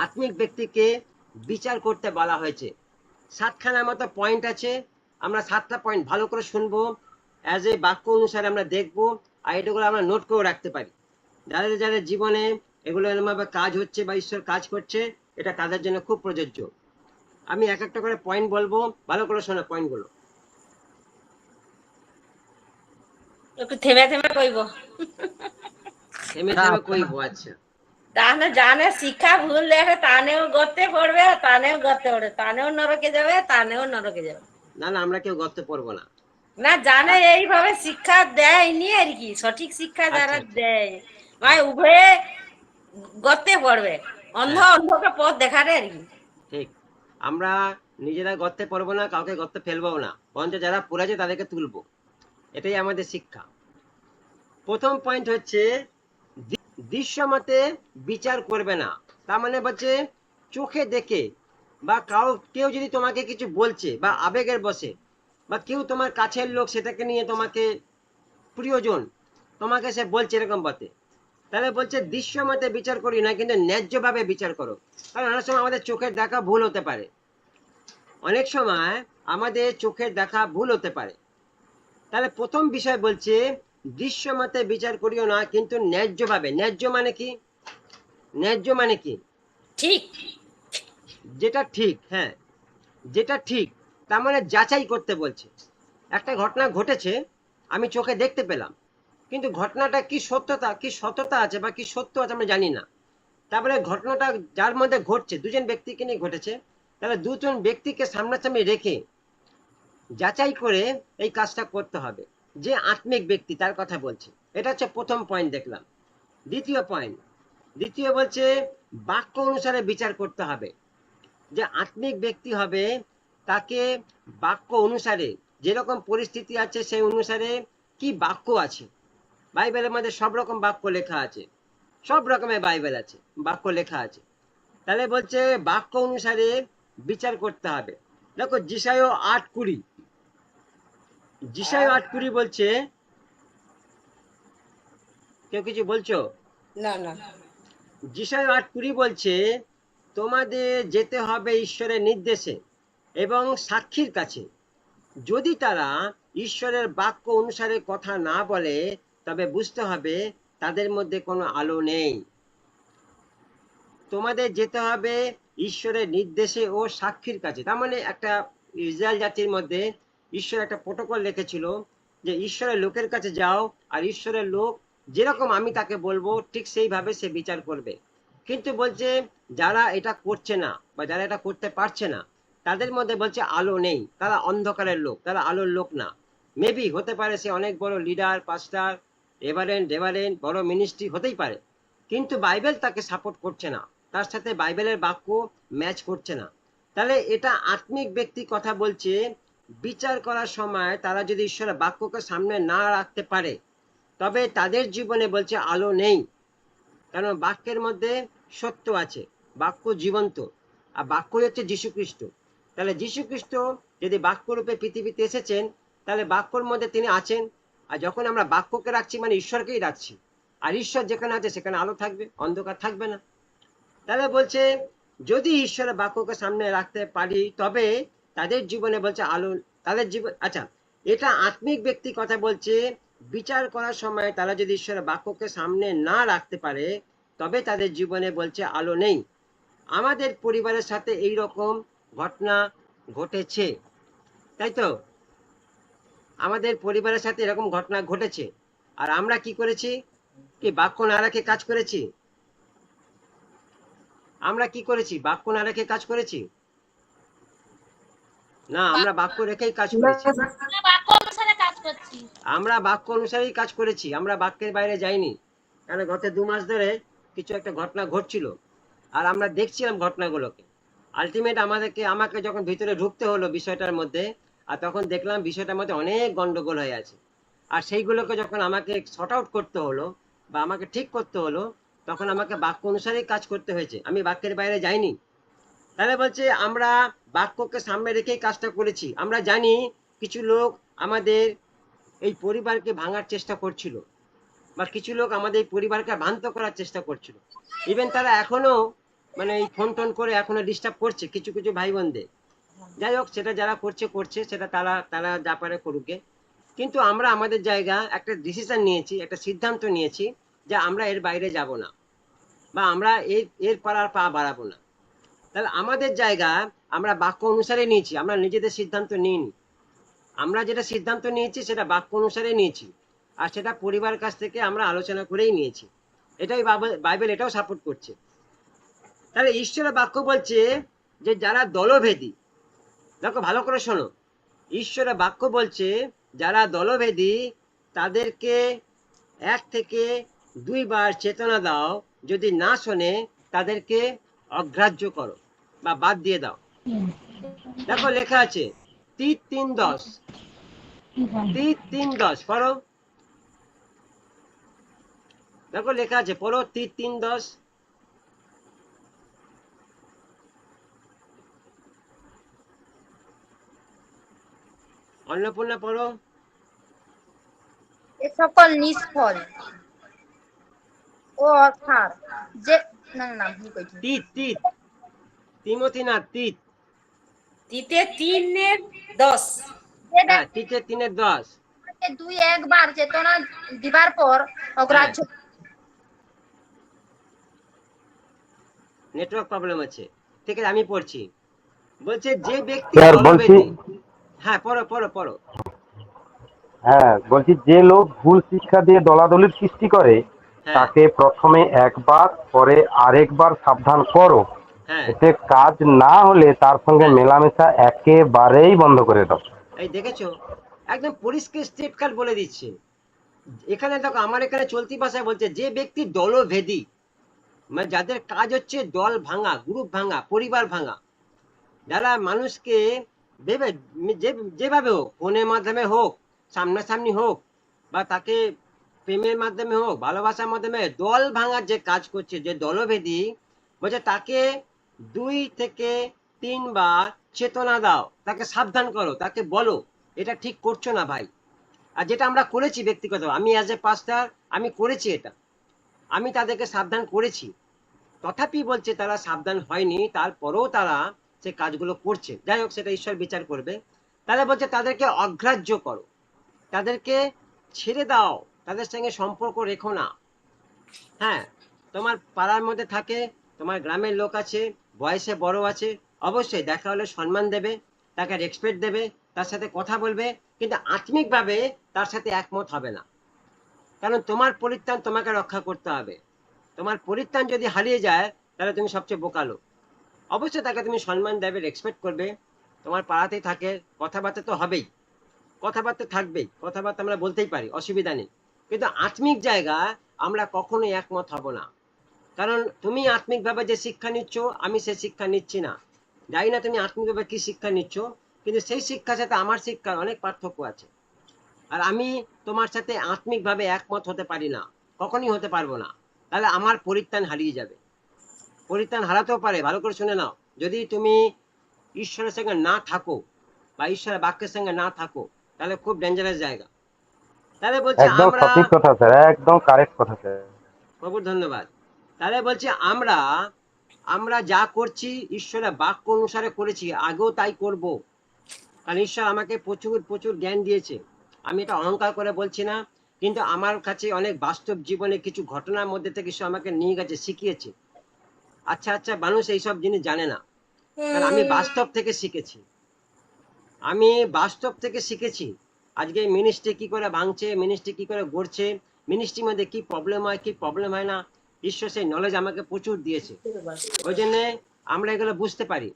Speaker 1: আত্মিক ব্যক্তিকে বিচার করতে বলা হয়েছে। 7খানার মতো পয়েন্ট আছে, আমরা 7টা পয়েন্ট ভালো করে শুনবো, অ্যাজ এ বাক্য অনুসারে আমরা দেখবো, আর এটাগুলো আমরা নোট করে রাখতে পারি। যাদের যাদের জীবনে এগুলো এরকমভাবে কাজ হচ্ছে বা ঈশ্বর কাজ করছে, এটা তাদের জন্য খুব প্রযোজ্য। আমি এক একটা করে পয়েন্ট বলবো, ভালো করে শোনো পয়েন্টগুলো।
Speaker 5: একটু থেমে থেমে কইব,
Speaker 1: থেমে থেমে কইবো, আচ্ছা।
Speaker 5: তাহলে জানে শিক্ষা ভুল দেখে তানেও গর্তে পড়বে, তানেও গর্তে পড়বে, তানেও নরকে যাবে, তানেও নরকে যাবে।
Speaker 1: না না, আমরা কেউ গর্তে পড়বো না।
Speaker 5: না জানে এইভাবে শিক্ষা দেয়নি আর কি, সঠিক শিক্ষা যারা
Speaker 1: আচ্ছা
Speaker 5: দেয় ভাই উভয়ে গর্তে পড়বে, অন্ধ
Speaker 1: হ্যাঁ
Speaker 5: অন্ধকে পথ দেখারে আর কি।
Speaker 1: ঠিক, আমরা নিজেরা গর্তে পড়বো না, কাউকে গর্তে ফেলবো না, বরঞ্চ যারা পড়েছে তাদেরকে তুলবো, এটাই আমাদের শিক্ষা। প্রথম পয়েন্ট হচ্ছে দৃশ্যমতে বিচার করবে না। তার মানে বলছে চোখে দেখে বা কেউ যদি তোমাকে কিছু বলছে বা আবেগের বসে, বা কেউ তোমার কাছের লোক সেটাকে নিয়ে তোমাকে প্রিয়জন তোমাকে সে বলছে এরকম বটে, তাহলে বলছে দৃশ্যমতে বিচার করি না, কিন্তু ন্যায্যভাবে বিচার করো। কারণ অনেক সময় আমাদের চোখের দেখা ভুল হতে পারে, অনেক সময় আমাদের চোখের দেখা ভুল হতে পারে। তাহলে প্রথম বিষয় বলছে দৃশ্যমতে বিচার করিও না, কিন্তু ন্যায্যভাবে। ন্যায্য মানে কি? ন্যায্য মানে কি?
Speaker 5: ঠিক,
Speaker 1: যেটা ঠিক, হ্যাঁ, যেটা ঠিক, তার মানে যাচাই করতে বলছে। একটা ঘটনা ঘটেছে, আমি চোখে দেখতে পেলাম, কিন্তু ঘটনাটা কি সত্যতা আছে বা কি সত্য আছে আমরা জানি না। তারপরে ঘটনাটা যার মধ্যে ঘটছে, দুজন ব্যক্তিকে নিয়ে ঘটেছে, তাহলে দুজন ব্যক্তিকে সামনাসামনি রেখে যাচাই করে এই কাজটা করতে হবে। যে আত্মিক ব্যক্তি তার কথা বলছে, এটা হচ্ছে প্রথম পয়েন্ট দেখলাম। দ্বিতীয় পয়েন্ট, দ্বিতীয় বলছে বাক্য অনুসারে বিচার করতে হবে। যে আত্মিক ব্যক্তি হবে তাকে বাক্য অনুসারে যেরকম পরিস্থিতি আছে সেই অনুসারে কি বাক্য আছে। বাইবেলের মধ্যে সব রকম বাক্য লেখা আছে, সব রকমের বাইবেল আছে, বাক্য লেখা আছে। তাহলে বলছে বাক্য অনুসারে বিচার করতে হবে। দেখো যিশায় 8:20, যিশায় 8:20 বলছে, কেউ কিছু বলছো?
Speaker 5: না না,
Speaker 1: যিশায় 8:20 বলছে তোমাদের যেতে হবে ঈশ্বরের নির্দেশে এবং সাক্ষীর কাছে। যদি তারা ঈশ্বরের বাক্য অনুসারে কথা না বলে তবে বুঝতে হবে তাদের মধ্যে কোনো আলো নেই। তোমাদের যেতে হবে ঈশ্বরের নির্দেশে ও সাক্ষীর কাছে। তার মানে একটা ইসরায়েল জাতির মধ্যে ঈশ্বর একটা প্রোটোকল রেখেছিল যে ঈশ্বরের লোকের কাছে যাও, আর ঈশ্বরের লোক যেরকম আমি তাকে বলবো ঠিক সেইভাবে সে বিচার করবে। কিন্তু বলছে যারা এটা করছে না বা যারা এটা করতে পারছে না তাদের মধ্যে বলছে আলো নেই, তারা অন্ধকারের লোক, তারা আলোর লোক না। মেবি হতে পারে সে অনেক বড় লিডার, পাস্টার, রেভারেন্ড, বড় মিনিস্ট্রি হতেই পারে, কিন্তু বাইবেল তাকে সাপোর্ট করছে না, তার সাথে বাইবেলের বাক্য ম্যাচ করছে না। তাহলে এটা আত্মিক ব্যক্তি কথা বলছে, বিচার করার সময় তারা যদি ঈশ্বরের বাক্যকে সামনে না রাখতে পারে তবে তাদের জীবনে বলছে আলো নেই। কারণ বাক্যের মধ্যে সত্য আছে, বাক্য জীবন্ত, আর বাক্যই হচ্ছে যীশু খ্রিস্ট। তাহলে যীশু খ্রিস্ট যদি বাক্য রূপে পৃথিবীতে এসেছেন তাহলে বাক্যর মধ্যে তিনি আছেন, আর যখন আমরা বাক্যকে রাখছি মানে ঈশ্বরকেই রাখছি, আর ঈশ্বর যেখানে আছে সেখানে আলো থাকবে, অন্ধকার থাকবে না। তাহলে বলছে যদি ঈশ্বরের বাক্যকে সামনে রাখতে পারি তবে তাদের জীবনে বলছে আলো, তাদের জীবন। আচ্ছা, এটা আত্মিক ব্যক্তি কথা বলছে, বিচার করার সময় তারা যদি ঈশ্বরের বাক্যকে সামনে না রাখতে পারে তবে তাদের জীবনে বলছে আলো নেই। আমাদের পরিবারের সাথে এই রকম ঘটনা ঘটেছে, তাই তো? আমাদের পরিবারের সাথে এরকম ঘটনা ঘটেছে, আর আমরা কি করেছি? কি বাক্য না রাখে কাজ করেছি? আমরা কি করেছি? বাক্য না রেখে কাজ করেছি? না, আমরা বাক্য রেখেই কাজ করেছি।
Speaker 3: আমরা বাক্য অনুসারে কাজ করছি।
Speaker 1: আমরা বাক্য অনুসারেই কাজ করেছি, আমরা বাক্যের বাইরে যাইনি। কারণ গত 2 মাস ধরে কিছু একটা ঘটনা ঘটছিল আর আমরা দেখছিলাম ঘটনাগুলোকে। আলটিমেট আমাকে যখন ভিতরে ঢুকতে হলো বিষয়টার মধ্যে, আর তখন দেখলাম বিষয়টার মধ্যে অনেক গন্ডগোল হয়ে আছে, আর সেইগুলোকে যখন আমাকে শর্ট আউট করতে হলো বা আমাকে ঠিক করতে হলো তখন আমাকে বাক্য অনুসারেই কাজ করতে হয়েছে, আমি বাক্যের বাইরে যাইনি। তাহলে বলছে আমরা বাক্যকে সামনে রেখেই কাজটা করেছি। আমরা জানি কিছু লোক আমাদের এই পরিবারকে ভাঙার চেষ্টা করছিল, বা কিছু লোক আমাদের এই পরিবারকে ভ্রান্ত করার চেষ্টা করছিল। ইভেন তারা এখনো মানে এই ফোন টোন করে এখনো ডিস্টার্ব করছে কিছু কিছু ভাই বোনদের। যাই হোক, সেটা যারা করছে সেটা তারা তারা যা পারে করুকে। কিন্তু আমরা আমাদের জায়গা একটা ডিসিশন নিয়েছি, একটা সিদ্ধান্ত নিয়েছি যে আমরা এর বাইরে যাব না, বা আমরা এর পাড়ার পা বাড়াবো না। তাহলে আমাদের জায়গা আমরা বাক্য অনুসারে নিয়েছি, আমরা নিজেদের সিদ্ধান্ত নিইনি। আমরা যেটা সিদ্ধান্ত নিয়েছি সেটা বাক্য অনুসারে নিয়েছি, আর সেটা পরিবারের কাছ থেকে আমরা আলোচনা করেই নিয়েছি। এটাই বাইবেল এটাও সাপোর্ট করছে। তাহলে ঈশ্বরের বাক্য বলছে যে যারা দলভেদী, দেখো ভালো করে শোনো, ঈশ্বরের বাক্য বলছে যারা দলভেদী তাদেরকে 1 থেকে 2 বার চেতনা দাও, যদি না শোনে তাদেরকে অগ্রাহ্য করো বা বাদ দিয়ে দাও। দেখো লেখা আছে তীত 3:10, তীত 3:10 পড়ো। দেখো লেখা আছে, পড়ো তীত 3:10। অন্নপূর্ণা পড়ো।
Speaker 3: এ সকল নিষ্ফল ও অর্থাৎ যে না না না, ভুল কইছি।
Speaker 1: তীত তিমোথী না, তীত।
Speaker 5: তিতে 3:10।
Speaker 1: হ্যাঁ, তীতে 3:10।
Speaker 3: 2-1 বার চেতনা দিবার পর অগ্রাহ্য।
Speaker 1: নেটওয়ার্ক প্রবলেম আছে, ঠিক আছে আমি পড়ছি। বলছে যে ব্যক্তি
Speaker 6: স্যার বলছি,
Speaker 1: দলভেদী, হ্যাঁ পড়ো পড়ো পড়ো।
Speaker 6: হ্যাঁ বলছি, যে লোক ভুল শিক্ষা দিয়ে দলাদলির সৃষ্টি করে
Speaker 1: হ্যাঁ
Speaker 6: তাকে প্রথমে একবার পরে আরেকবার সাবধান করো,
Speaker 1: হ্যাঁ
Speaker 6: এতে কাজ না হলে তার সঙ্গে মেলামেশা একেবারেই বন্ধ করে দাও।
Speaker 1: এই দেখেছো, একদম পরিষ্কার স্ট্রেট কাট বলে দিচ্ছে। এখানে দেখো আমার এখানে চলতি ভাষায় বলছে যে ব্যক্তি দলভেদী, মানে যাদের কাজ হচ্ছে দল ভাঙা, গ্রুপ ভাঙা, পরিবার ভাঙা, যারা মানুষকে ভেবে যেভাবে হোক, ফোনের মাধ্যমে হোক, সামনাসামনি হোক, বা তাকে প্রেমের মাধ্যমে হোক, ভালোবাসার মাধ্যমে, দল ভাঙার যে কাজ করছে, যে দলভেদী, বলছে তাকে 2 থেকে 3 বার চেতনা দাও, তাকে সাবধান করো, তাকে বলো এটা ঠিক করছো না ভাই। আর যেটা আমরা করেছি ব্যক্তিগত, আমি অ্যাজ এ পাস্টার আমি করেছি এটা, আমি তাদেরকে সাবধান করেছি, তথাপি বলছে তারা সাবধান হয়নি, তারপরেও তারা সে কাজগুলো করছে। যাই হোক, সেটা ঈশ্বর বিচার করবে। তাহলে বলছে তাদেরকে অগ্রাহ্য করো, তাদেরকে ছেড়ে দাও, তাদের সঙ্গে সম্পর্ক রেখো না। হ্যাঁ, তোমার পাড়ার মধ্যে থাকে, তোমার গ্রামের লোক আছে, বয়সে বড় আছে, অবশ্যই দেখা হলে সম্মান দেবে, তাকে রেসপেক্ট দেবে, তার সাথে কথা বলবে, কিন্তু আত্মিকভাবে তার সাথে একমত হবে না। কারণ তোমার পরিত্রাণ তোমাকে রক্ষা করতে হবে। তোমার পরিত্রাণ যদি হারিয়ে যায়, তাহলে তুমি সবচেয়ে বোকা লোক। অবশ্যই তাকে তুমি সম্মান দেবে, রেসপেক্ট করবে, তোমার পাড়াতেই থাকে, কথাবার্তা তো হবেই, কথাবার্তা থাকবেই, কথাবার্তা আমরা বলতেই পারি, অসুবিধা নেই। কিন্তু আত্মিক জায়গা আমরা কখনোই একমত হব না। কারণ তুমি আত্মিকভাবে যে শিক্ষা নিচ্ছ, আমি সেই শিক্ষা নিচ্ছি না। জানি না তুমি আত্মিকভাবে কি শিক্ষা নিচ্ছ, কিন্তু সেই শিক্ষার সাথে আমার শিক্ষার অনেক পার্থক্য আছে। আর আমি তোমার সাথে আত্মিকভাবে একমত হতে পারি না, কখনই হতে পারবো না। তাহলে আমার পরিত্রাণ হারিয়ে যাবে, পরিত্রাণ হারাতেও পারে। ভালো করে শুনে নাও, যদি তুমি ঈশ্বরের সঙ্গে না থাকো বা ঈশ্বরের বাক্যের সঙ্গে না থাকো, তাহলে খুব ডেঞ্জারাস জায়গা। তাহলে বলছে
Speaker 6: একদম
Speaker 1: আমরা,
Speaker 6: সঠিক কথা স্যার, একদম কারেক্ট কথা স্যার।
Speaker 1: প্রভুর ধন্যবাদ। তাহলে বলছে আমরা আমরা যা করছি ঈশ্বরের বাক্য অনুসারে করেছি, আগেও তাই করব। কারণ ঈশ্বর আমাকে প্রচুর প্রচুর জ্ঞান দিয়েছে, আমি এটা অহংকার করে বলছি না, কিন্তু আমার কাছে অনেক বাস্তব জীবনে কিছু ঘটনার মধ্যে থেকে ঈশ্বর আমাকে নিয়ে গেছে, শিখিয়েছে। আচ্ছা আচ্ছা, মানুষ এইসব জিনিস জানে না, কারণ আমি বাস্তব থেকে শিখেছি, আমি বাস্তব থেকে শিখেছি। আজকে মিনিস্ট্রি কি করে ভাঙছে, মিনিস্ট্রি কি করে গড়ছে, মিনিস্ট্রির মধ্যে কি প্রবলেম হয়, কি প্রবলেম হয় না, ঈশ্বর সেই নলেজ আমাকে প্রচুর দিয়েছে। ওই জন্যে আমরা এগুলো বুঝতে পারি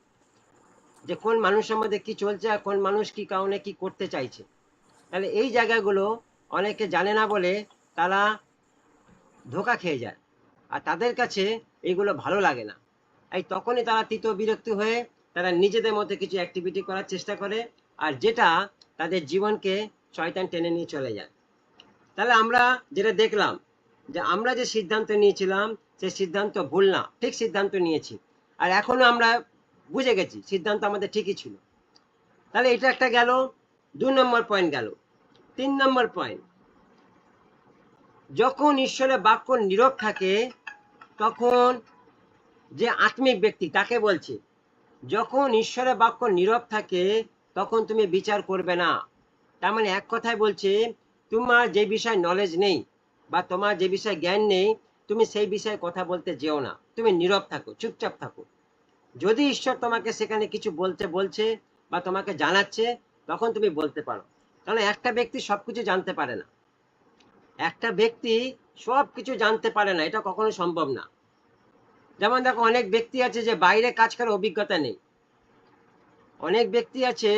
Speaker 1: যে কোন মানুষের মধ্যে কি চলছে আর কোন মানুষ কি কারণে কি করতে চাইছে। তাহলে এই জায়গাগুলো অনেকে জানে না বলে তারা ধোকা খেয়ে যায়, আর তাদের কাছে এইগুলো ভালো লাগে না। এই তখনই তারা তিত বিরক্ত হয়ে তারা নিজেদের মধ্যে কিছু অ্যাক্টিভিটি করার চেষ্টা করে, আর যেটা তাদের জীবনকে শয়তান টেনে নিয়ে চলে যায়। তাহলে আমরা যেটা দেখলাম, যে আমরা যে সিদ্ধান্ত নিয়েছিলাম সেই সিদ্ধান্ত ভুল না, ঠিক সিদ্ধান্ত নিয়েছি, আর এখনো আমরা বুঝে গেছি সিদ্ধান্ত আমাদের ঠিকই ছিল। তাহলে এটা একটা গেল, 2 নম্বর পয়েন্ট গেল। 3 নম্বর পয়েন্ট, যখন ঈশ্বরের বাক্য নীরব থাকে, তখন যে আত্মিক ব্যক্তি তাকে বলছে, যখন ঈশ্বরের বাক্য নীরব থাকে তখন তুমি বিচার করবে না। তার মানে এক কথায় বলছে, তোমার যে বিষয়ে নলেজ নেই বা তোমার যে বিষয়ে জ্ঞান নেই, তুমি সেই বিষয়ে কথা বলতে যেও না, তুমি নীরব থাকো, চুপচাপ থাকো। যদি ঈশ্বর তোমাকে সেখানে কিছু বলছে বা তোমাকে জানাচ্ছে, তখন তুমি বলতে পারো। কারণ একটা ব্যক্তি সবকিছু জানতে পারে না, একটা ব্যক্তি সবকিছু জানতে পারে না, এটা কখনো সম্ভব না। যেমন দেখো, অনেক ব্যক্তি আছে যে বাইরে কাজ করার অভিজ্ঞতা নেই, অনেক ব্যক্তি আছে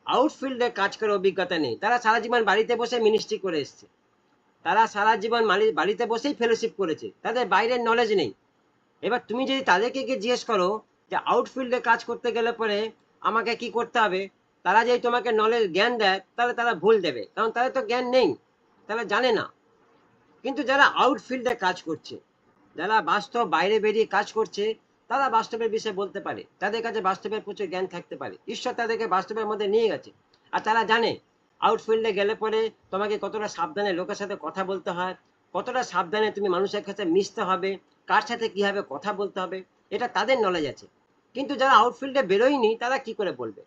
Speaker 1: আউটফিল্ডে কাজ করার অভিজ্ঞতা নেই, তারা সারা জীবন বাড়িতে বসে মিনিস্ট্রি করে এসছে, তারা সারা জীবন বাড়িতে বসেই ফেলোশিপ করেছে, তাদের বাইরের নলেজ নেই। এবার তুমি যদি তাদেরকে গিয়ে জিজ্ঞেস করো যে আউটফিল্ডে কাজ করতে গেলে পরে আমাকে কি করতে হবে, তারা যদি তোমাকে নলেজ জ্ঞান দেয়, তাহলে তারা ভুল দেবে, কারণ তাদের তো জ্ঞান নেই, তারা জানে না। কিন্তু যারা আউটফিল্ডে কাজ করছে, যারা বাস্তব বাইরে বেরিয়ে কাজ করছে, তারা বাস্তবের বিষয়ে বলতে পারে, তাদের কাছে বাস্তবের প্রচুর জ্ঞান থাকতে পারে, ঈশ্বর তাদেরকে বাস্তবের মধ্যে নিয়ে গেছে। আর তারা জানে আউটফিল্ডে গেলে পরে তোমাকে কতটা সাবধানে লোকের সাথে কথা বলতে হয়, কতটা সাবধানে তুমি মানুষের কাছে মিশতে হবে, কার সাথে কিভাবে কথা বলতে হবে, এটা তাদের নলেজ আছে। কিন্তু যারা আউটফিল্ডে বেরোয়নি, তারা কি করে বলবে,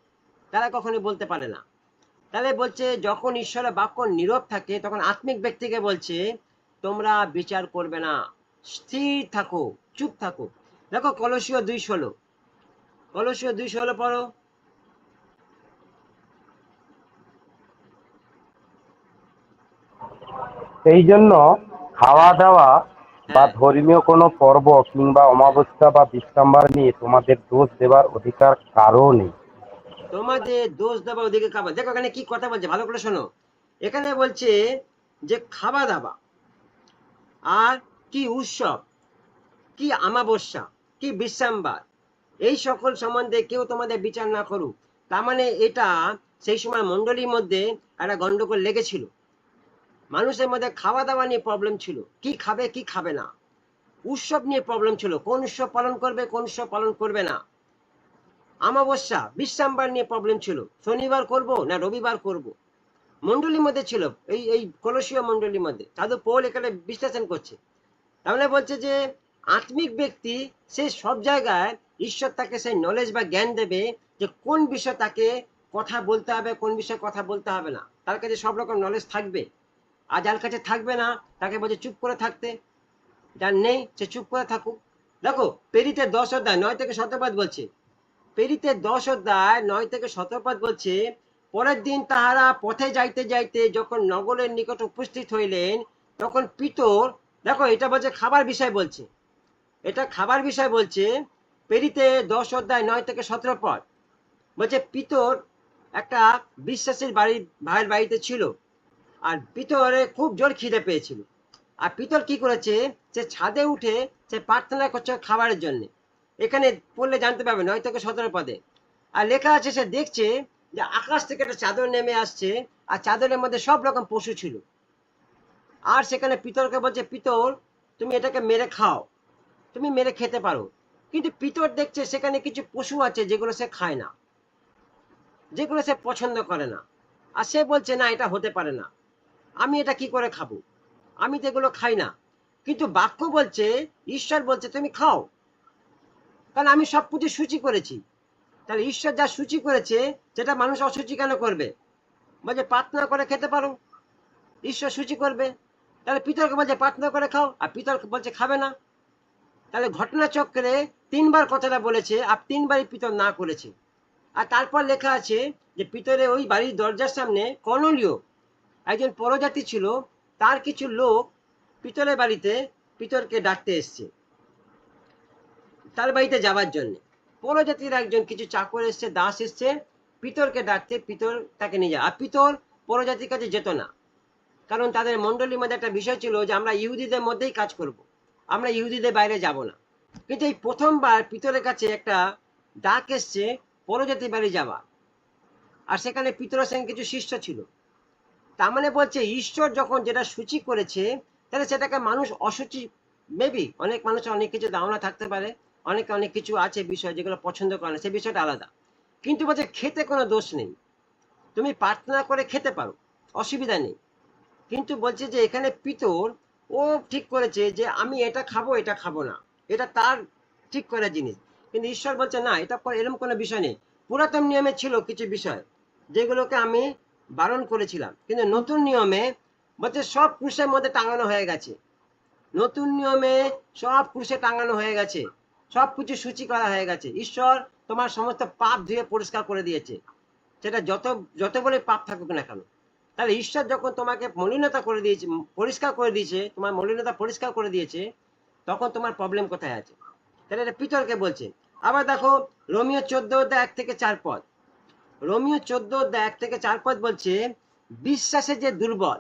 Speaker 1: তারা কখনোই বলতে পারে না। তাহলে বলছে যখন ঈশ্বরের বাক্য নীরব থাকে, তখন আত্মিক ব্যক্তিকে বলছে তোমরা বিচার করবে না, স্থির থাকো, চুপ থাকো। দেখো কলসীয় 2:16, কলসীয় 2:16 পড়ো।
Speaker 6: সেই জন্য খাওয়া দাওয়া বা
Speaker 1: হ্যাঁ,
Speaker 6: ধর্মীয় কোনো পর্ব কিংবা অমাবস্যা বা বিশ্রামবার নিয়ে তোমাদের দোষ দেবার অধিকার কারও নেই।
Speaker 1: তোমাদের দোষ দেবা ওদিকে খাবার। দেখো এখানে কি কথা বলছে, ভালো করে শোনো। এখানে বলছে যে খাওয়া দাওয়া আর কি উৎসব, কি আমাবস্যা, কি বিশ্রামবার, এই সকল সম্বন্ধে কেউ তোমাদের বিচার না করুক। তার মানে এটা সেই সময় মণ্ডলীর মধ্যে একটা গন্ডগোল লেগেছিল, মানুষের মধ্যে খাওয়া দাওয়া নিয়ে প্রবলেম ছিল, কি খাবে কি খাবে না, উৎসব নিয়ে প্রবলেম ছিল, কোন উৎসব পালন করবে কোন উৎসব পালন করবে না, অমাবস্যা বিশ্রামবার নিয়ে প্রবলেম ছিল, শনিবার করব না রবিবার করব, মণ্ডলীর মধ্যে ছিল, এই কলসীয় মণ্ডলীর মধ্যে। সাধু পৌল এখানে বিশ্লেষণ করছে, তাহলে বলছে যে আত্মিক ব্যক্তি সে সব জায়গায় ঈশ্বর তাকে সেই নলেজ বা জ্ঞান দেবে যে কোন বিষয় তাকে কথা বলতে হবে, কোন বিষয়ে কথা বলতে হবে না। তার কাছে সব রকম নলেজ থাকবে, আর যার কাছে থাকবে না তাকে বলছে চুপ করে থাকতে, যার নেই সে চুপ করে থাকুক। দেখো পেরিতে 10 অধ্যায় 9 থেকে 17 পদ বলছে, পেরিতে 10 অধ্যায় 9 থেকে 17 পদ বলছে, পরের দিন তাহারা পথে যাইতে যাইতে যখন নগরের নিকট উপস্থিত হইলেন, তখন পিতর, দেখো এটা বলছে খাবার বিষয় বলছে, এটা খাবার বিষয় বলছে। পেরিতে 10 অধ্যায় 9 থেকে 17 পদ বলছে পিতর একটা বিশ্বাসীর ভাইয়ের বাড়িতে ছিল, আর পিতরে খুব জোর খিদে পেয়েছিল, আর পিতর কি করেছে, সে ছাদে উঠে সে প্রার্থনা করছে খাবারের জন্য। এখানে পড়লে জানতে পারবে 9 থেকে 17 পদে, আর লেখা আছে সে দেখছে যে আকাশ থেকে একটা চাদর নেমে আসছে, আর চাদরের মধ্যে সব রকম পশু ছিল, আর সেখানে পিতরকে বলছে পিতর তুমি এটাকে মেরে খাও, তুমি মেরে খেতে পারো। কিন্তু পিতর দেখছে সেখানে কিছু পশু আছে যেগুলো সে খায় না, যেগুলো সে পছন্দ করে না, আর সে বলছে না এটা হতে পারে না, আমি এটা কি করে খাবো, আমি তো এগুলো খাই না। কিন্তু বাক্য বলছে, ঈশ্বর বলছে তুমি খাও, কারণ আমি সব কিছু সূচি করেছি। তাহলে ঈশ্বর যা সূচি করেছে সেটা মানুষ অসুচি কেন করবে? বলছে প্রার্থনা করে খেতে পারো, ঈশ্বর সূচি করবে। তাহলে পিতরকে বলছে প্রার্থনা করে খাও, আর পিতর বলছে খাবে না। তাহলে ঘটনাচক্রে 3বার কথাটা বলেছে, আর 3বারই পিতর না করেছে। আর তারপর লেখা আছে যে পিতরে ওই বাড়ির দরজার সামনে কর্নেলীয় একজন পরজাতি ছিল, তার কিছু লোক পিতরের বাড়িতে পিতরকে ডাকতে এসছে তার বাড়িতে যাবার জন্য। পরজাতির একজন কিছু চাকর এসছে, দাস এসছে পিতরকে ডাকতে, পিতর তাকে নিয়ে যায়। আর পিতর পরজাতির কাছে যেত না, কারণ তাদের মণ্ডলীর মধ্যে একটা বিষয় ছিল যে আমরা ইহুদিদের মধ্যেই কাজ করব, আমরা ইহুদিদের বাইরে যাব না। কিন্তু এই প্রথমবার পিতরের কাছে একটা ডাক এসছে পরজাতি বাড়ি যাওয়া, আর সেখানে পিতরের সঙ্গে কিছু শিষ্য ছিল। তার মানে বলছে ঈশ্বর যখন যেটা সূচি করেছে, তাহলে সেটাকে মানুষ অসুচি, মেবি অনেক মানুষের অনেক কিছু ধারণা থাকতে পারে, অনেক অনেক কিছু আছে বিষয় যেগুলো পছন্দ করে না, সেই বিষয়টা আলাদা। কিন্তু বলছে খেতে কোনো দোষ নেই, তুমি প্রার্থনা করে খেতে পারো, অসুবিধা নেই। কিন্তু বলছে যে এখানে পিতর ও ঠিক করেছে যে আমি এটা খাবো এটা খাবো না, এটা তার ঠিক করা জিনিস। কিন্তু ঈশ্বর বলছে না, এটা এরকম কোনো বিষয় নেই। পুরাতন নিয়মে ছিল কিছু বিষয় যেগুলোকে আমি বারণ করেছিলাম, কিন্তু নতুন নিয়মে বলছে সব ক্রুশের মধ্যে টাঙানো হয়ে গেছে, নতুন নিয়মে সব ক্রুশে টাঙানো হয়ে গেছে, সব কিছু সূচি করা হয়ে গেছে। ঈশ্বর তোমার সমস্ত পাপ ধুয়ে পরিষ্কার করে দিয়েছে, সেটা যত বলে পাপ থাকুক না কেন। তাহলে ঈশ্বর যখন তোমাকে মলিনতা করে দিয়েছে, পরিষ্কার করে দিয়েছে, তোমার মলিনতা পরিষ্কার করে দিয়েছে, তখন তোমার প্রবলেম কোথায় আছে? তাহলে এটা পিতরকে বলছে। আবার দেখো রোমিও 14 অধ্যায় 1 থেকে 4 পদ, রোমিও 14 অধ্যায় 1 থেকে 4 পদ বলছে বিশ্বাসে যে দুর্বল,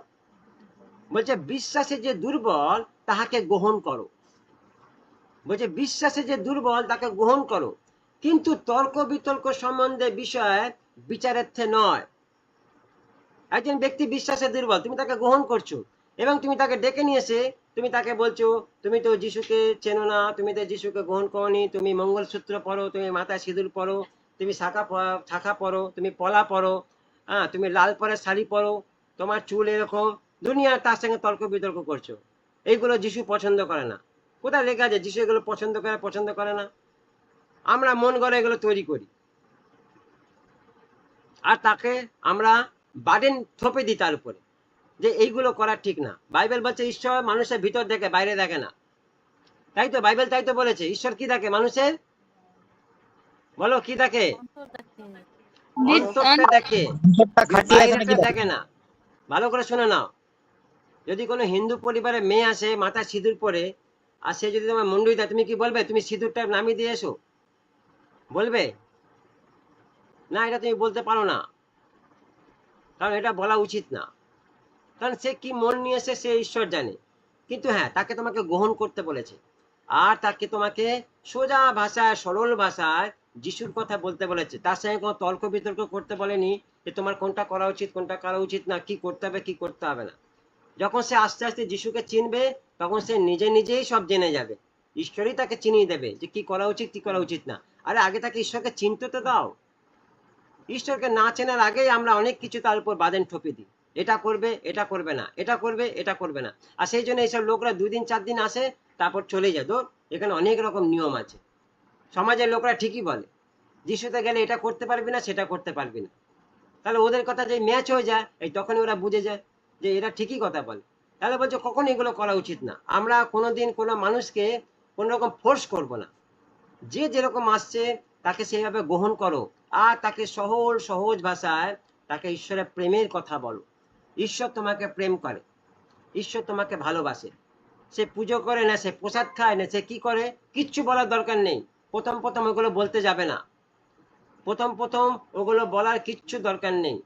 Speaker 1: বলছে বিশ্বাসে যে দুর্বল তাহাকে গ্রহণ করো, বলছে বিশ্বাসে যে দুর্বল তাকে গ্রহণ করো, কিন্তু তর্ক বিতর্ক সম্বন্ধে বিষয় বিচারার্থে নয়। একজন ব্যক্তি বিশ্বাসে দুর্বল, তুমি তাকে গ্রহণ করছো এবং তুমি তাকে ডেকে নিয়ে এসে তুমি তাকে বলছো তুমি তো যিশুকে চেনো না, তুমি তো যিশুকে গ্রহণ করনি, তুমি মঙ্গলসূত্র পরো, তুমি মাথায় সিঁদুর পরো, তুমি শাখা পরো, তুমি পলা পরো, হ্যাঁ তুমি লাল পরের শাড়ি পরো, তোমার চুল এরকম, দুনিয়া তার সঙ্গে তর্ক বিতর্ক করছো। এইগুলো যিশু পছন্দ করে না। কোথায় লেখা আছে যিশু এগুলো পছন্দ করে না? আমরা মন গড়ে এগুলো তৈরি করি, আর তাকে আমরা বার্ডেন থপে দিই তার উপরে যে এইগুলো করা ঠিক না। বাইবেল বলছে ঈশ্বর মানুষের ভিতর দেখে, বাইরে দেখে না। তাই তো বাইবেল তাই তো বলেছে, ঈশ্বর কি দেখে মানুষের? বলো কি দেখে? অন্তরটা দেখে, বাইরেটা দেখে না। ভালো করে শুনে নাও, যদি কোনো হিন্দু পরিবারে মেয়ে আসে মাথায় সিঁদুর পরে, আর সে যদি তোমার মুন্ডুই দেয়, তুমি কি বলবে তুমি সিঁদুরটা নামিয়ে দিয়ে এসো? বলবে না, এটা তুমি বলতে পারো না, কারণ এটা বলা উচিত না, কারণ সে কি মন নিয়ে এসে সে ঈশ্বর জানে। কিন্তু হ্যাঁ, তাকে তোমাকে গ্রহণ করতে বলেছে, আর তাকে তোমাকে সোজা ভাষায় সরল ভাষায় যিশুর কথা বলতে বলেছে, তার সঙ্গে কোনো তর্ক বিতর্ক করতে বলেনি যে তোমার কোনটা করা উচিত কোনটা করা উচিত না, কি করতে হবে কি করতে হবে না। যখন সে আস্তে আস্তে যিশুকে চিনবে তখন সে নিজে নিজেই সব জেনে যাবে, ঈশ্বরই তাকে চিনিয়ে দেবে যে কি করা উচিত কি করা উচিত না। আরে আগে তাকে ঈশ্বরকে চিনতে তো দাও। ঈশ্বরকে না চেনার আগেই আমরা অনেক কিছু তার উপর বাঁধন ঠপে দিই, এটা করবে এটা করবে না, এটা করবে এটা করবে না। আর সেই জন্য এইসব লোকরা 2 দিন 4 দিন আসে তারপর চলে যায়। তো এখানে অনেক রকম নিয়ম আছে। সমাজের লোকরা ঠিকই বলে যিশুতে গেলে এটা করতে পারবি না সেটা করতে পারবি না, তাহলে ওদের কথা যে ম্যাচ হয়ে যায়, এই তখনই ওরা বুঝে যায় যে এরা ঠিকই কথা বলে। তাহলে বলছে কখনো এগুলো করা উচিত না। আমরা কোনোদিন কোনো মানুষকে কোনো রকম ফোর্স করব না, যে যেরকম আসছে তাকে সেইভাবে গ্রহণ করো, আর তাকে সহজ সহজ ভাষায় তাকে ঈশ্বরের প্রেমের কথা বলো। ঈশ্বর তোমাকে প্রেম করে, ঈশ্বর তোমাকে ভালোবাসে। সে পুজো করে না, সে প্রসাদ খায় না, সে কি করে কিচ্ছু বলার দরকার নেই। প্রথম প্রথম ওগুলো বলতে যাবে না, প্রথম প্রথম ওগুলো বলার কিচ্ছু দরকার নেই।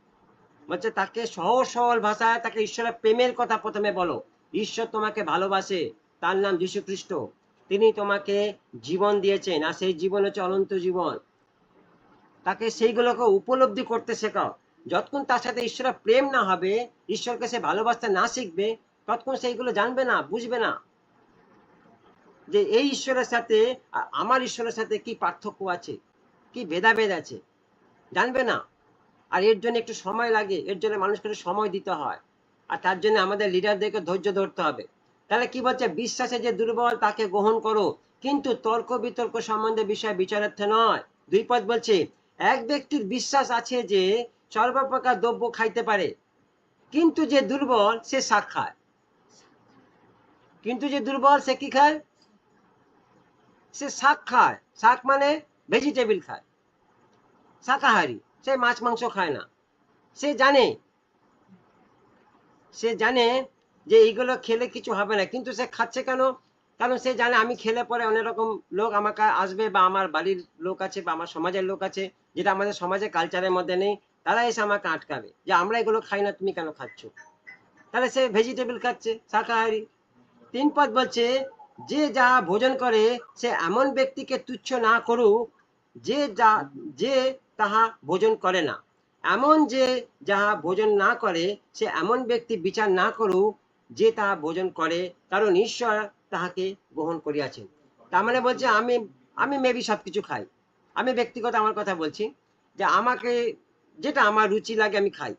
Speaker 1: বলছে তাকে সহজ সরল ভাষায় তাকে ঈশ্বরের প্রেমের কথা প্রথমে বলো। ঈশ্বর তোমাকে ভালোবাসে, তার নাম যীশু খ্রিস্ট, তিনি তোমাকে জীবন দিয়েছেন, আর সেই জীবন হচ্ছে অনন্ত জীবন। তাকে সেইগুলোকে উপলব্ধি করতে শেখাও। যতক্ষণ তার সাথে ঈশ্বরের প্রেম না হবে, ঈশ্বরকে সে ভালোবাসতে না শিখবে, ততক্ষণ সেইগুলো জানবে না, বুঝবে না যে এই ঈশ্বরের সাথে আর আমার ঈশ্বরের সাথে কি পার্থক্য আছে, কি ভেদাভেদ আছে, জানবে না। আর এর জন্য একটু সময় লাগে, এর জন্য মানুষকে একটু সময় দিতে হয়, আর তার জন্য আমাদের লিডারদেরকে ধৈর্য ধরতে হবে। তাহলে কি বলছে, বিশ্বাসে যে দুর্বল তাকে গ্রহণ করো, কিন্তু তর্ক বিতর্ক সম্বন্ধে বিষয় বিচারার্থে নয়। 2 পদ বলছে, এক ব্যক্তির বিশ্বাস আছে যে সর্বপ্রকার দ্রব্য খাইতে পারে, কিন্তু যে দুর্বল সে শাক খায়। কিন্তু যে দুর্বল সে কি খায়, সে শাক খায়। শাক মানে ভেজিটেবল খায়, শাকাহারী, সে মাছ মাংস খায় না। সে জানে, সে জানে যে এইগুলো খেলে কিছু হবে না, কিন্তু সে খাচ্ছে কেন? কারণ সে জানে আমি খেলে পরে অনেক রকম লোক আমাকে আসবে, বা আমার বাড়ির লোক আছে বা আমার সমাজের লোক আছে, যেটা আমাদের সমাজে কালচারের মধ্যে নেই, তারা এসে আমাকে আটকাবে যে আমরা এগুলো খাই না, তুমি কেন খাচ্ছ। তাহলে সে ভেজিটেবল খাচ্ছে, শাকাহারী। 3 পদ বলছে, যে যা ভোজন করে সে এমন ব্যক্তিকে তুচ্ছ না করুক যে তাহা ভোজন করে না, এমন যে যাহা ভোজন না করে সে এমন ব্যক্তি বিচার না করুক যে তাহা ভোজন করে, কারণ ঈশ্বর তাহাকে গ্রহণ করিয়াছেন। তার মানে বলছে আমি আমি মেবি সবকিছু খাই, আমি ব্যক্তিগত আমার কথা বলছি, যে আমাকে যেটা আমার রুচি লাগে আমি খাই,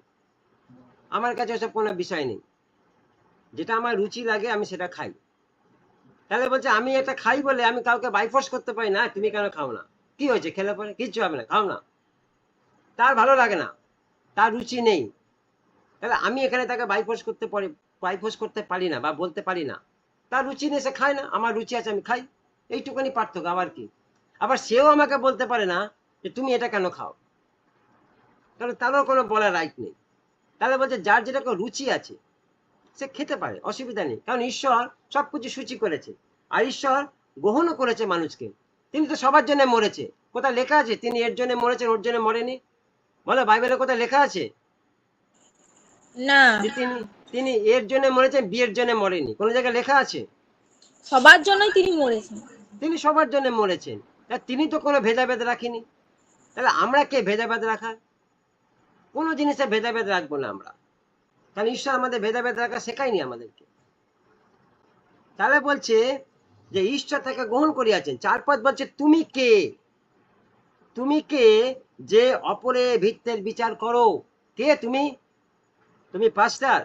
Speaker 1: আমার কাছে ওসব কোনো বিষয় নেই, যেটা আমার রুচি লাগে আমি সেটা খাই। তাহলে বলছে আমি এটা খাই বলে আমি কাউকে বাইফোর্স করতে পারি না, তুমি কেন খাও না, কি হয়েছে, খেলে পরে কিচ্ছু হবে না, খাও না। তার ভালো লাগে না, তার রুচি নেই, তাহলে আমি এখানে তাকে বাইফোর্স করতে পারি না বা বলতে পারি না। তার রুচি নেই, সে খায় না, আমার রুচি আছে আমি খাই, এইটুকুনি পার্থক্য। আবার কি, আবার সেও আমাকে বলতে পারে না যে তুমি এটা কেন খাও, তাহলে তারও কোনো বলার রাইট নেই। তাহলে বলছে যার যেরকম রুচি আছে সে খেতে পারে, অসুবিধা নেই, কারণ ঈশ্বর সবকিছু সূচি করেছে, আর ঈশ্বর গ্রহণও করেছে মানুষকে। তিনি তো সবার জন্য মরেছে, কোথায় লেখা আছে তিনি এর জন্য মরেছেন ওর জন্য মরেনি? বলো বাইবেলে কোথায় লেখা আছে
Speaker 7: না,
Speaker 1: যে তিনি তিনি এর জন্য মরেছেন বিয়ের জন্য মরেনি? কোন জায়গায় লেখা আছে?
Speaker 7: সবার জন্যই তিনি মরেছেন।
Speaker 1: তিনি সবার জন্য মরেছেন, তিনি তো কোনো ভেদাভেদ রাখিনি। তাহলে আমরা কে ভেদাভেদ রাখার? কোনো জিনিসে ভেদাভেদ রাখবো না আমরা, কারণ ঈশ্বর আমাদের ভেদাভেদ রাখা শেখায়নি আমাদেরকে। তাহলে বলছে যে ঈশ্বর তাকে গ্রহণ করিয়াছেন। 4 পদ বলছে, তুমি কে, তুমি কে যে অপরে ভিত্তের বিচার করো? কে তুমি? তুমি পাস্টার,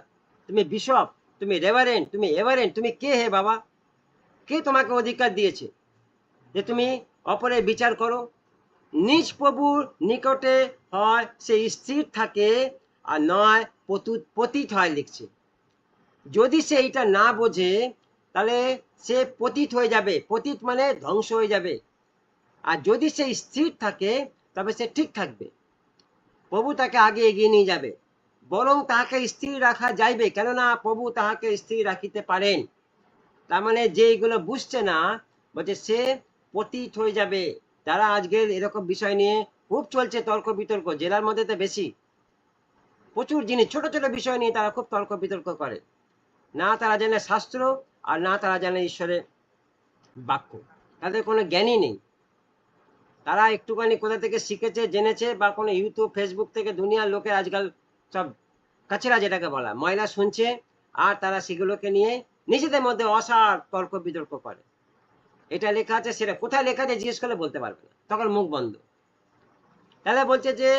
Speaker 1: তুমি বিশপ, তুমি রেভারেন্ট, তুমি এভারেন্ট, তুমি কে হে বাবা? কে তোমাকে অধিকার দিয়েছে যে তুমি অপরের বিচার করো? নিজ প্রভুর নিকটে হয় সে স্থির থাকে, আর নয় পতিত হয় লিখছে। যদি সে এটা না বোঝে তাহলে সে পতিত হয়ে যাবে, পতিত মানে ধ্বংস হয়ে যাবে। আর যদি সে স্থির থাকে তবে সে ঠিক থাকবে, প্রভু তাকে আগে এগিয়ে নিয়ে যাবে, বরং তাহাকে স্থির রাখা যাইবে, কেননা প্রভু তাহাকে স্থির রাখিতে পারেন। তার মানে যে এগুলো বুঝছে না, বলছে সে পতিত হয়ে যাবে। তারা আজকের এরকম বিষয় নিয়ে খুব চলছে তর্ক বিতর্ক, জেলার মধ্যে তো বেশি, প্রচুর জিনিস, ছোট ছোট বিষয় নিয়ে তারা খুব তর্ক বিতর্ক করে। না তারা জানে শাস্ত্র, আর না তারা জানে ঈশ্বরের বাক্য, তাদের কোনো জ্ঞানই নেই। তারা একটুখানি কোথা থেকে শিখেছে জেনেছে, বা কোনো ইউটিউব ফেসবুক থেকে দুনিয়ার লোকের আজকাল সব কাছেরা যেটাকে বলা ময়লা শুনছে, আর তারা সেগুলোকে নিয়ে নিজেদের মধ্যে অসার তর্ক বিতর্ক করে। এটা লেখা আছে, সেটা কোথায় লেখা আছে জিজ্ঞেস করলে বলতে পারবে না, তখন মুখ বন্ধ। তাহলে বলছে যে